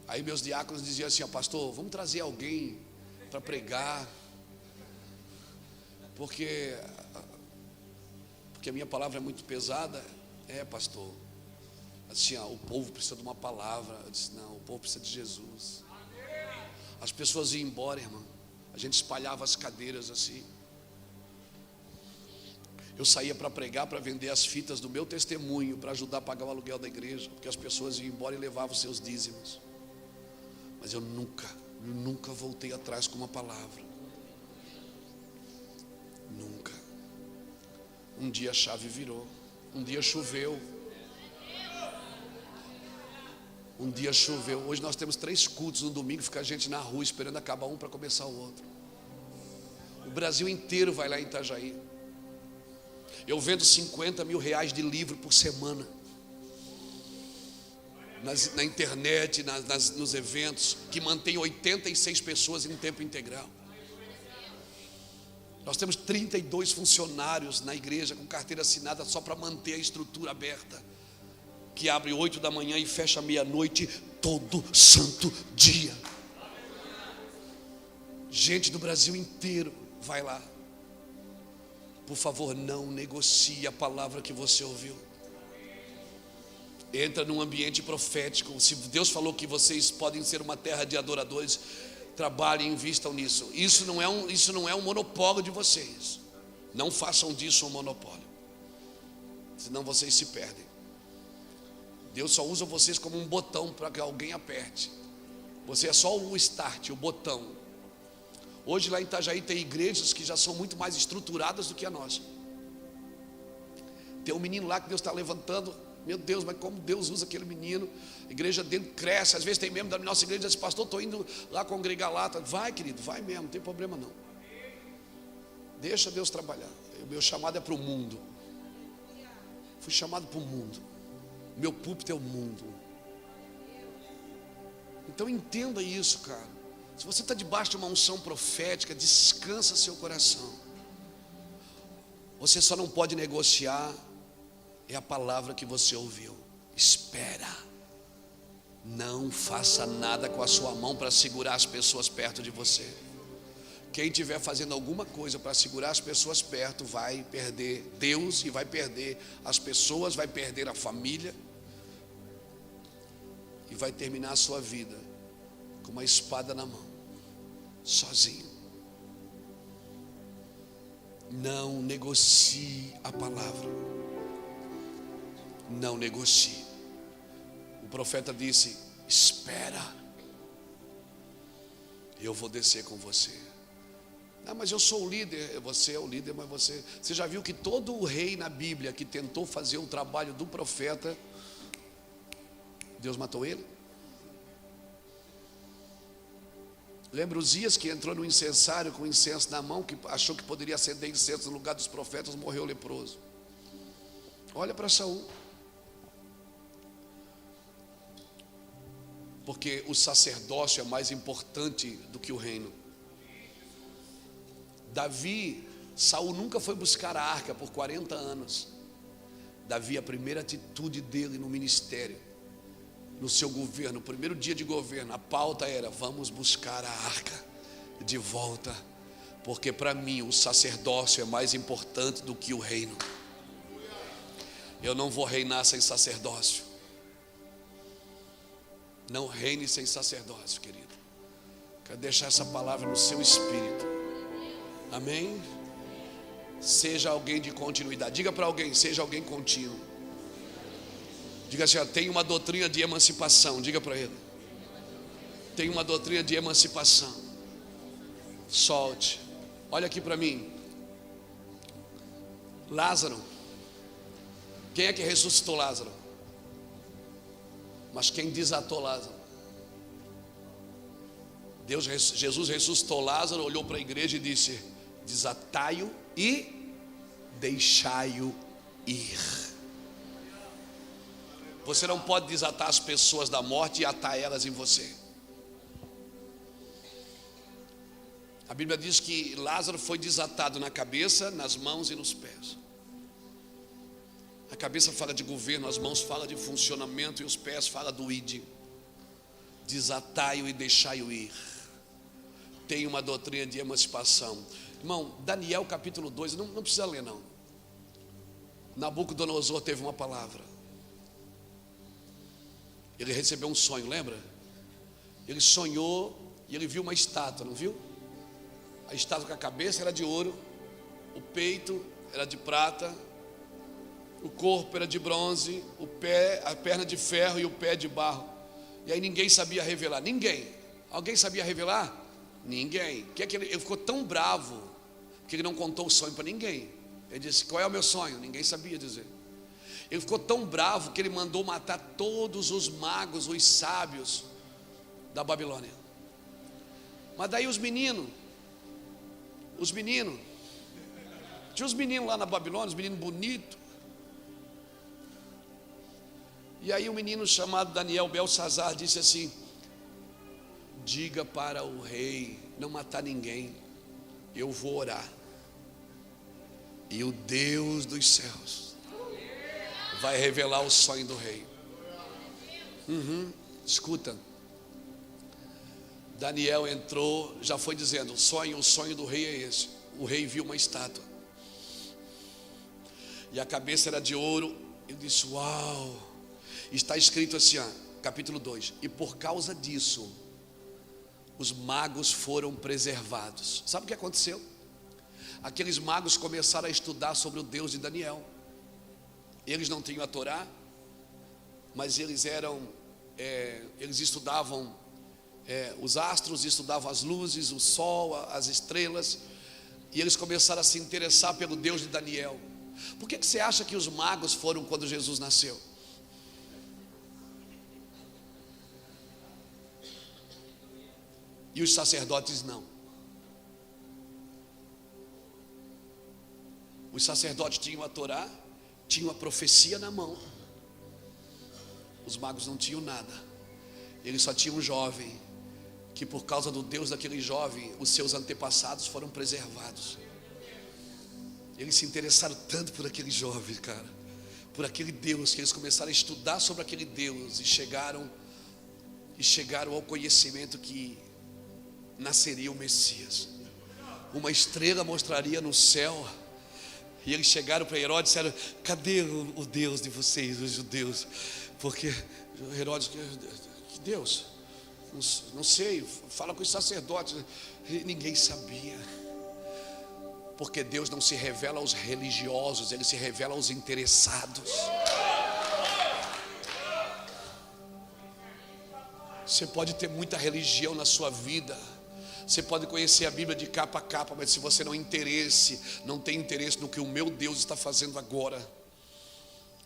Aí meus diáconos diziam assim, pastor, vamos trazer alguém para pregar, porque a minha palavra é muito pesada. Pastor, Assim, o povo precisa de uma palavra. Eu disse, não, o povo precisa de Jesus. As pessoas iam embora, irmão. A gente espalhava as cadeiras assim. Eu saía para pregar, para vender as fitas do meu testemunho, para ajudar a pagar o aluguel da igreja, porque as pessoas iam embora e levavam os seus dízimos. Mas eu nunca voltei atrás com uma palavra. Nunca. Um dia a chave virou. Um dia choveu. Um dia choveu. Hoje nós temos 3 cultos no domingo, fica a gente na rua esperando acabar um para começar o outro. O Brasil inteiro vai lá em Itajaí. Eu vendo 50 mil reais de livro por semana. Na internet, nos eventos, que mantém 86 pessoas em tempo integral. Nós temos 32 funcionários na igreja com carteira assinada só para manter a estrutura aberta, que abre 8 da manhã e fecha meia-noite todo santo dia. Gente do Brasil inteiro vai lá. Por favor, não negocie a palavra que você ouviu. Entra num ambiente profético. Se Deus falou que vocês podem ser uma terra de adoradores, trabalhem, invistam nisso. Isso não é um monopólio de vocês. Não façam disso um monopólio, senão vocês se perdem. Deus só usa vocês como um botão para que alguém aperte. Você é só o start, o botão. Hoje lá em Itajaí tem igrejas que já são muito mais estruturadas do que a nossa. Tem um menino lá que Deus está levantando. Meu Deus, mas como Deus usa aquele menino. A igreja dele cresce. Às vezes tem membro da nossa igreja que diz, pastor, estou indo lá congregar lá. Vai, querido, vai mesmo, não tem problema não. Deixa Deus trabalhar. O meu chamado é para o mundo. Fui chamado para o mundo. Meu púlpito é o mundo. Então entenda isso, cara. Se você está debaixo de uma unção profética, descansa seu coração. Você só não pode negociar é a palavra que você ouviu. Espera. Não faça nada com a sua mão para segurar as pessoas perto de você. Quem estiver fazendo alguma coisa para segurar as pessoas perto vai perder Deus e vai perder as pessoas, vai perder a família e vai terminar a sua vida com uma espada na mão, sozinho. Não negocie a palavra. Não negocie. O profeta disse, espera, eu vou descer com você. Ah, mas eu sou o líder. Você é o líder, mas você já viu que todo o rei na Bíblia que tentou fazer o trabalho do profeta, Deus matou ele? Lembra Uzias, que entrou no incensário com incenso na mão, que achou que poderia acender incenso no lugar dos profetas, morreu leproso. Olha para Saul. Porque o sacerdócio é mais importante do que o reino. Saul nunca foi buscar a arca por 40 anos. Davi, a primeira atitude dele no ministério, no seu governo, o primeiro dia de governo, a pauta era, vamos buscar a arca de volta, porque para mim o sacerdócio é mais importante do que o reino. Eu não vou reinar sem sacerdócio. Não reine sem sacerdócio, querido. Quero deixar essa palavra no seu espírito. Amém? Seja alguém de continuidade. Diga para alguém, seja alguém contínuo. Diga assim, tem uma doutrina de emancipação. Diga para ele. Tem uma doutrina de emancipação. Solte. Olha aqui para mim. Lázaro. Quem é que ressuscitou Lázaro? Mas quem desatou Lázaro? Jesus ressuscitou Lázaro, olhou para a igreja e disse, desatai-o e deixai-o ir. Você não pode desatar as pessoas da morte e atar elas em você. A Bíblia diz que Lázaro foi desatado na cabeça, nas mãos e nos pés. A cabeça fala de governo, as mãos falam de funcionamento e os pés falam do id. Desatai-o e deixai-o ir. Tem uma doutrina de emancipação. Irmão, Daniel capítulo 2, não precisa ler não. Nabucodonosor teve uma palavra. Ele recebeu um sonho, lembra? Ele sonhou e ele viu uma estátua, não viu? A estátua com a cabeça era de ouro, o peito era de prata, o corpo era de bronze, o pé, a perna de ferro e o pé de barro. E aí ninguém sabia revelar, ninguém. Alguém sabia revelar? Ninguém. Ele ficou tão bravo que ele não contou o sonho para ninguém. Ele disse: qual é o meu sonho? Ninguém sabia dizer. Ele ficou tão bravo que ele mandou matar todos os magos, os sábios da Babilônia. Mas daí os meninos, tinha os meninos lá na Babilônia, os meninos bonitos. E aí um menino chamado Daniel Belsazar disse assim: diga para o rei não matar ninguém, eu vou orar, e o Deus dos céus vai revelar o sonho do rei. Escuta, Daniel entrou, já foi dizendo: o sonho do rei é esse. O rei viu uma estátua e a cabeça era de ouro. Ele disse: uau. Está escrito assim, capítulo 2: e por causa disso os magos foram preservados. Sabe o que aconteceu? Aqueles magos começaram a estudar sobre o Deus de Daniel. Eles não tinham a Torá, mas eles estudavam os astros, estudavam as luzes, o sol, as estrelas, e eles começaram a se interessar pelo Deus de Daniel. Por que você acha que os magos foram quando Jesus nasceu? E os sacerdotes não? Os sacerdotes tinham a Torá, tinham a profecia na mão. Os magos não tinham nada. Eles só tinham um jovem, que por causa do Deus daquele jovem, os seus antepassados foram preservados. Eles se interessaram tanto por aquele jovem, cara, por aquele Deus, que eles começaram a estudar sobre aquele Deus e chegaram ao conhecimento que nasceria o Messias. Uma estrela mostraria no céu. E eles chegaram para Herodes e disseram: cadê o Deus de vocês, os judeus? Porque Herodes: que Deus? Não sei, fala com os sacerdotes. E ninguém sabia. Porque Deus não se revela aos religiosos, Ele se revela aos interessados. Você pode ter muita religião na sua vida, você pode conhecer a Bíblia de capa a capa, mas se você não tem interesse no que o meu Deus está fazendo agora,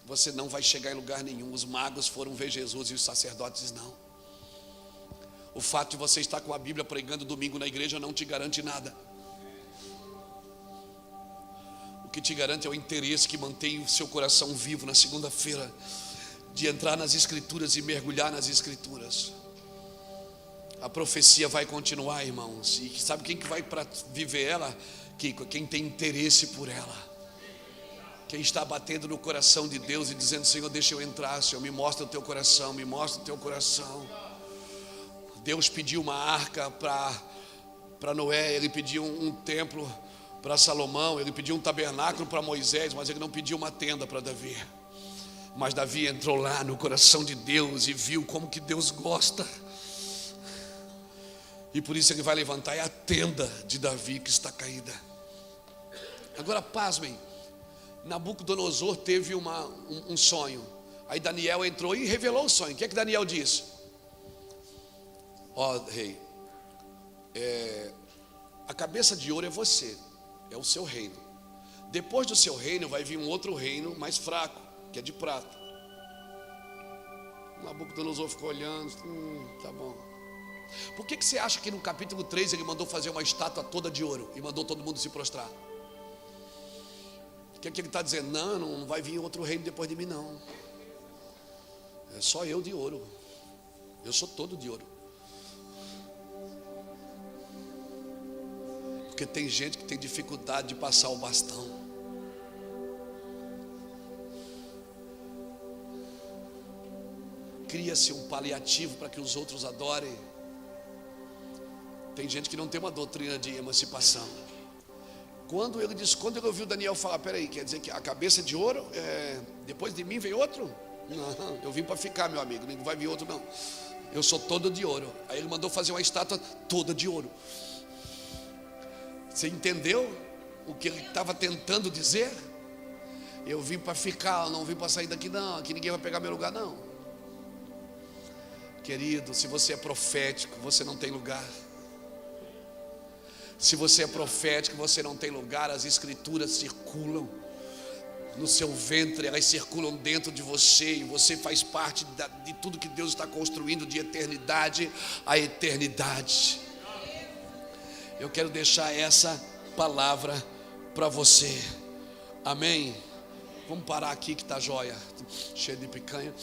você não vai chegar em lugar nenhum. Os magos foram ver Jesus e os sacerdotes não. O fato de você estar com a Bíblia pregando domingo na igreja não te garante nada. O que te garante é o interesse que mantém o seu coração vivo na segunda-feira, de entrar nas Escrituras e mergulhar nas Escrituras. A profecia vai continuar, irmãos, e sabe quem que vai para viver ela? Quem tem interesse por ela, quem está batendo no coração de Deus e dizendo: Senhor, deixa eu entrar, Senhor, me mostra o teu coração, me mostra o teu coração. Deus pediu uma arca para Noé, Ele pediu um templo para Salomão, Ele pediu um tabernáculo para Moisés, mas Ele não pediu uma tenda para Davi. Mas Davi entrou lá no coração de Deus e viu como que Deus gosta. E por isso Ele vai levantar a tenda de Davi que está caída. Agora pasmem, Nabucodonosor teve um sonho. Aí Daniel entrou e revelou o sonho. O que é que Daniel disse? Ó rei, a cabeça de ouro é você, é o seu reino. Depois do seu reino vai vir um outro reino mais fraco, que é de prata. Nabucodonosor ficou olhando, tá bom. Por que você acha que no capítulo 3 ele mandou fazer uma estátua toda de ouro e mandou todo mundo se prostrar? O que é que ele está dizendo? Não vai vir outro reino depois de mim, não. É só eu de ouro. Eu sou todo de ouro. Porque tem gente que tem dificuldade de passar o bastão. Cria-se um paliativo para que os outros adorem. Tem gente que não tem uma doutrina de emancipação. Quando ele ouviu Daniel falar: peraí, quer dizer que a cabeça de ouro, depois de mim vem outro? Não, eu vim para ficar, meu amigo, não vai vir outro não. Eu sou todo de ouro. Aí ele mandou fazer uma estátua toda de ouro. Você entendeu o que ele estava tentando dizer? Eu vim para ficar, eu não vim para sair daqui não. Aqui ninguém vai pegar meu lugar não. Querido, se você é profético, você não tem lugar. Se você é profético, você não tem lugar. As escrituras circulam no seu ventre, elas circulam dentro de você, e você faz parte de tudo que Deus está construindo de eternidade a eternidade. Eu quero deixar essa palavra para você. Amém? Vamos parar aqui que está jóia, cheio de picanha.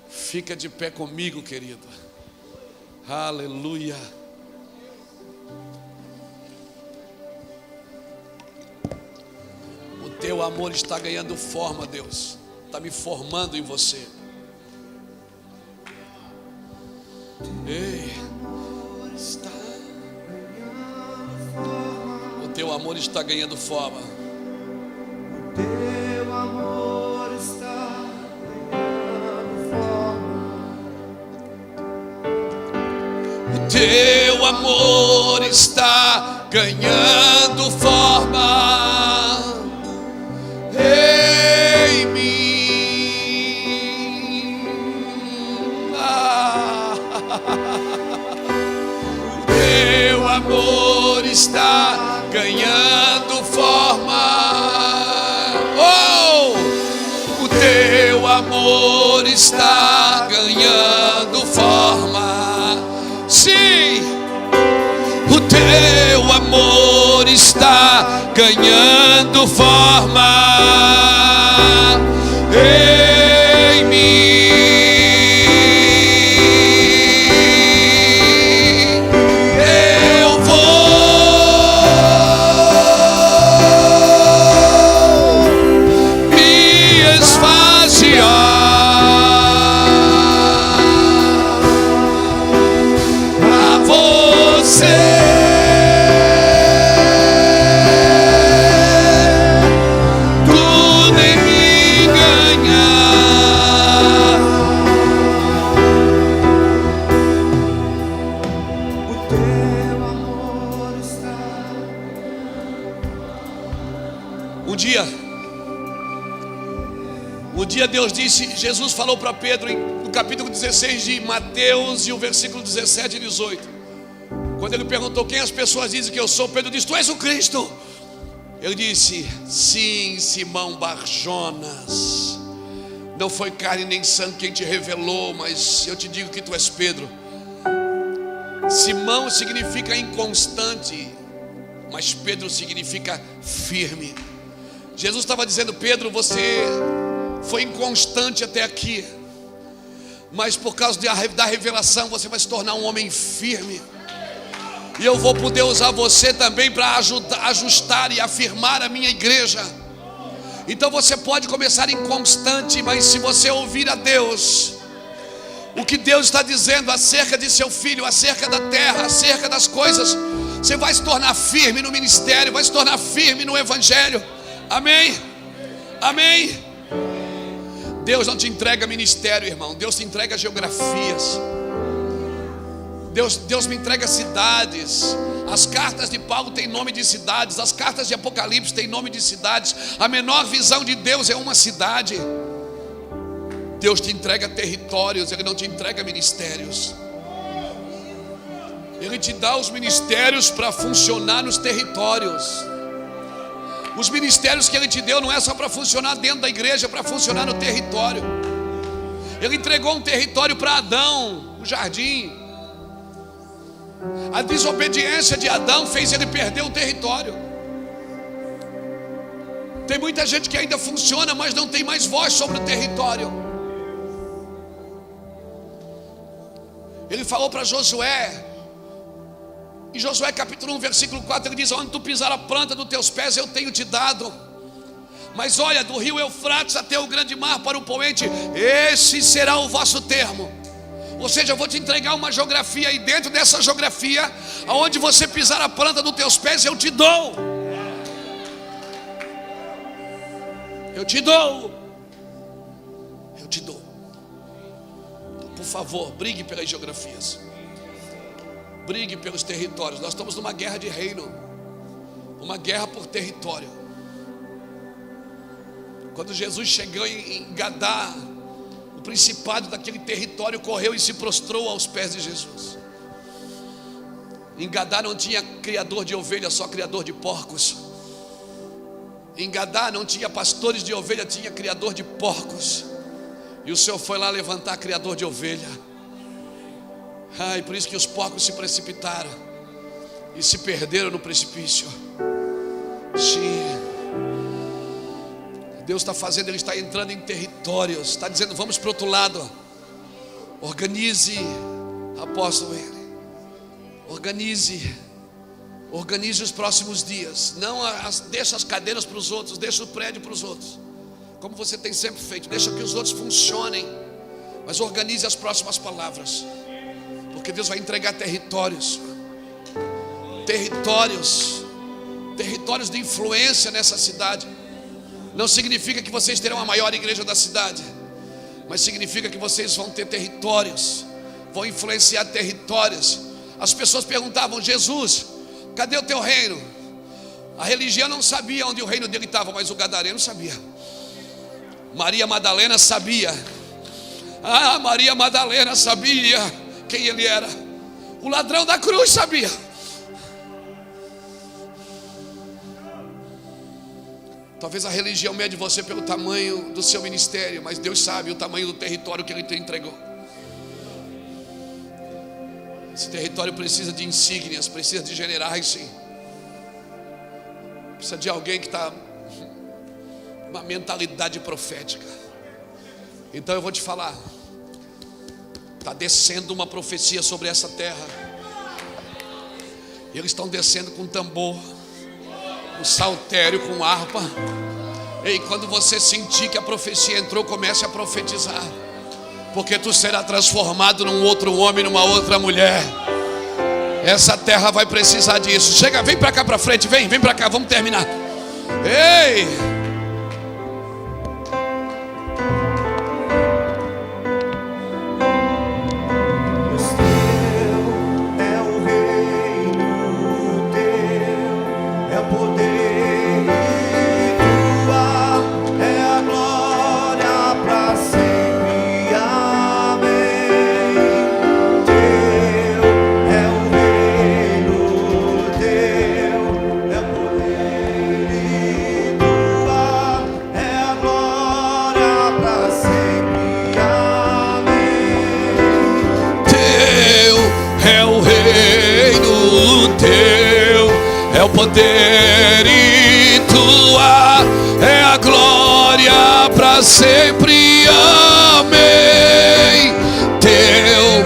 Fica de pé comigo, querido. Aleluia. O teu amor está ganhando forma, Deus. Está me formando em você. Ei, o teu amor está ganhando forma. Teu amor está ganhando forma. O teu amor está ganhando forma em mim. O teu amor está ganhando forma. O teu amor está ganhando forma. Sim, o teu amor está ganhando forma em mim. Eu vou me esvaziar a você. Um dia Deus disse, Jesus falou para Pedro no capítulo 16 de Mateus, e o versículo 17 e 18. Quando ele perguntou quem as pessoas dizem que eu sou, Pedro disse: tu és o Cristo. Ele disse: sim, Simão Barjonas, não foi carne nem sangue quem te revelou, mas eu te digo que tu és Pedro. Simão significa inconstante, mas Pedro significa firme. Jesus estava dizendo: Pedro, você foi inconstante até aqui, mas por causa da revelação você vai se tornar um homem firme. E eu vou poder usar você também para ajustar e afirmar a minha igreja. Então você pode começar inconstante, mas se você ouvir a Deus, o que Deus está dizendo acerca de seu filho, acerca da terra, acerca das coisas, você vai se tornar firme no ministério, vai se tornar firme no evangelho. Amém? Amém? Deus não te entrega ministério, irmão. Deus te entrega geografias. Deus me entrega cidades. As cartas de Paulo têm nome de cidades. As cartas de Apocalipse têm nome de cidades. A menor visão de Deus é uma cidade. Deus te entrega territórios, Ele não te entrega ministérios. Ele te dá os ministérios para funcionar nos territórios. Os ministérios que Ele te deu não é só para funcionar dentro da igreja, é para funcionar no território. Ele entregou um território para Adão, o jardim. A desobediência de Adão fez ele perder o território. Tem muita gente que ainda funciona, mas não tem mais voz sobre o território. Ele falou para Josué, em Josué capítulo 1, versículo 4, ele diz: onde tu pisar a planta dos teus pés eu tenho te dado. Mas olha, do rio Eufrates até o grande mar para o poente, esse será o vosso termo. Ou seja, eu vou te entregar uma geografia, e dentro dessa geografia, aonde você pisar a planta dos teus pés, eu te dou. Eu te dou. te dou. Então, por favor, brigue pelas geografias. Brigue pelos territórios. Nós estamos numa guerra de reino, uma guerra por território. Quando Jesus chegou em Gadá, o principado daquele território correu e se prostrou aos pés de Jesus. Em Gadá não tinha criador de ovelhas, só criador de porcos. Em Gadá não tinha pastores de ovelha, tinha criador de porcos. E o Senhor foi lá levantar criador de ovelha. E por isso que os porcos se precipitaram e se perderam no precipício. Sim. Deus está fazendo, Ele está entrando em territórios, está dizendo: vamos para o outro lado. Organize, apóstolo ele. Organize os próximos dias. Não deixa as cadeiras para os outros, deixa o prédio para os outros, como você tem sempre feito. Deixa que os outros funcionem, mas organize as próximas palavras, porque Deus vai entregar territórios de influência nessa cidade. Não significa que vocês terão a maior igreja da cidade, mas significa que vocês vão ter territórios, vão influenciar territórios. As pessoas perguntavam: Jesus, cadê o teu reino? A religião não sabia onde o reino dele estava, mas o gadareno sabia. Maria Madalena sabia. Maria Madalena sabia quem ele era. O ladrão da cruz sabia. Talvez a religião mede você pelo tamanho do seu ministério, mas Deus sabe o tamanho do território que Ele te entregou. Esse território precisa de insígnias, precisa de generais, sim. Precisa de alguém que está uma mentalidade profética. Então eu vou te falar, está descendo uma profecia sobre essa terra. Eles estão descendo com tambor, com saltério, com harpa. E quando você sentir que a profecia entrou, comece a profetizar, porque tu será transformado num outro homem, numa outra mulher. Essa terra vai precisar disso. Chega, vem para cá para frente, vem para cá, vamos terminar. Ei! Poder e tua é a glória para sempre, amém. Teu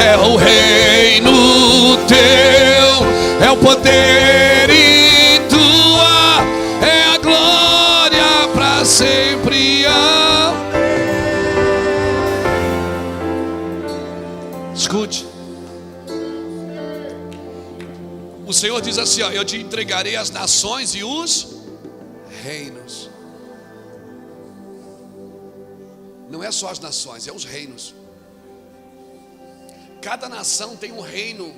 é o reino, teu é o poder e tua é a glória para sempre, amém. Escute. O Senhor diz assim: eu te entregarei as nações e os reinos. Não é só as nações, é os reinos. Cada nação tem um reino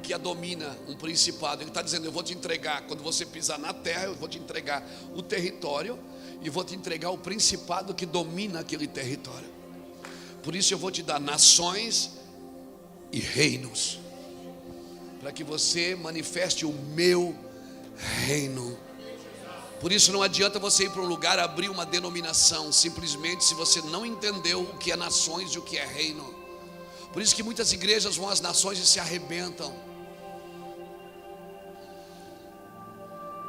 que a domina, um principado. Ele está dizendo: eu vou te entregar, quando você pisar na terra, eu vou te entregar o território e vou te entregar o principado que domina aquele território. Por isso eu vou te dar nações e reinos, para que você manifeste o meu reino. Por isso não adianta você ir para um lugar, abrir uma denominação, simplesmente se você não entendeu o que é nações e o que é reino. Por isso que muitas igrejas vão às nações e se arrebentam.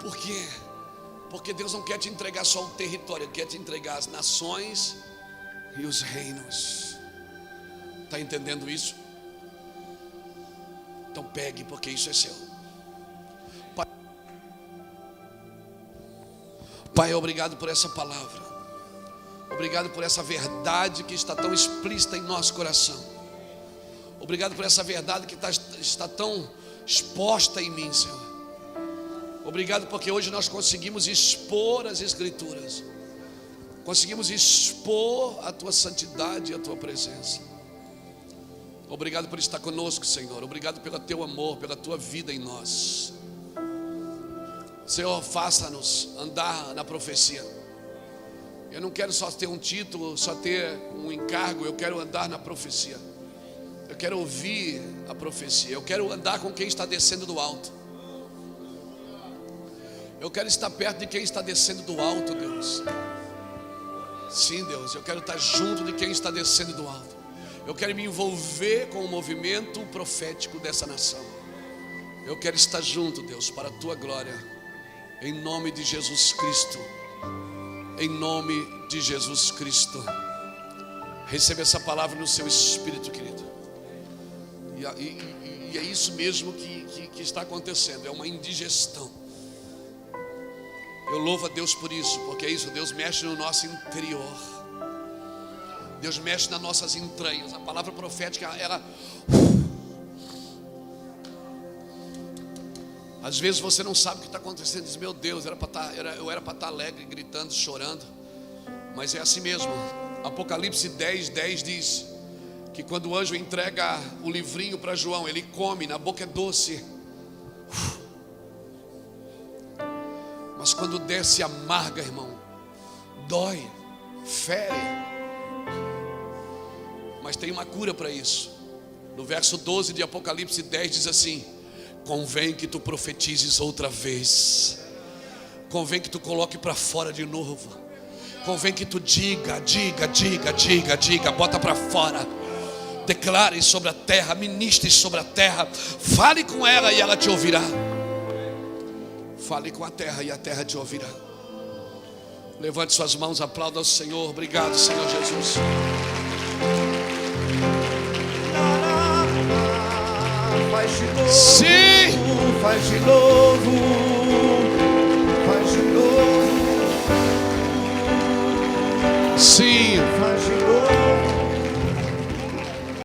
Por quê? Porque Deus não quer te entregar só o território, Ele quer te entregar as nações e os reinos. Está entendendo isso? Então pegue, porque isso é seu. Pai, obrigado por essa palavra. Obrigado por essa verdade que está tão explícita em nosso coração. Obrigado por essa verdade que está tão exposta em mim, Senhor. Obrigado porque hoje nós conseguimos expor as Escrituras. conseguimos expor a tua santidade e a tua presença. Obrigado por estar conosco, Senhor. Obrigado pelo teu amor, pela tua vida em nós. Senhor, faça-nos andar na profecia. Eu não quero só ter um título, só ter um encargo. Eu quero andar na profecia. Eu quero ouvir a profecia. Eu quero andar com quem está descendo do alto. Eu quero estar perto de quem está descendo do alto, Deus. Sim, Deus, eu quero estar junto de quem está descendo do alto. Eu quero me envolver com o movimento profético dessa nação. Eu quero estar junto, Deus, para a tua glória. Em nome de Jesus Cristo. Em nome de Jesus Cristo. Receba essa palavra no seu espírito, querido. E é isso mesmo que está acontecendo. É uma indigestão. Eu louvo a Deus por isso, porque é isso. Deus mexe no nosso interior. Deus mexe nas nossas entranhas. A palavra profética, ela... Às vezes você não sabe o que está acontecendo. Diz, meu Deus, eu era para estar alegre, gritando, chorando. Mas é assim mesmo. Apocalipse 10:10 diz que quando o anjo entrega o livrinho para João, ele come, na boca é doce. Mas quando desce amarga, irmão, dói, fere. Mas tem uma cura para isso. No verso 12 de Apocalipse 10 diz assim: convém que tu profetizes outra vez. Convém que tu coloque para fora de novo. Convém que tu diga, bota para fora. Declare sobre a terra, ministre sobre a terra. Fale com ela e ela te ouvirá. Fale com a terra e a terra te ouvirá. Levante suas mãos, aplauda ao Senhor. Obrigado, Senhor Jesus. Faz de novo, Sim. faz de novo, faz de novo, Sim. faz de novo.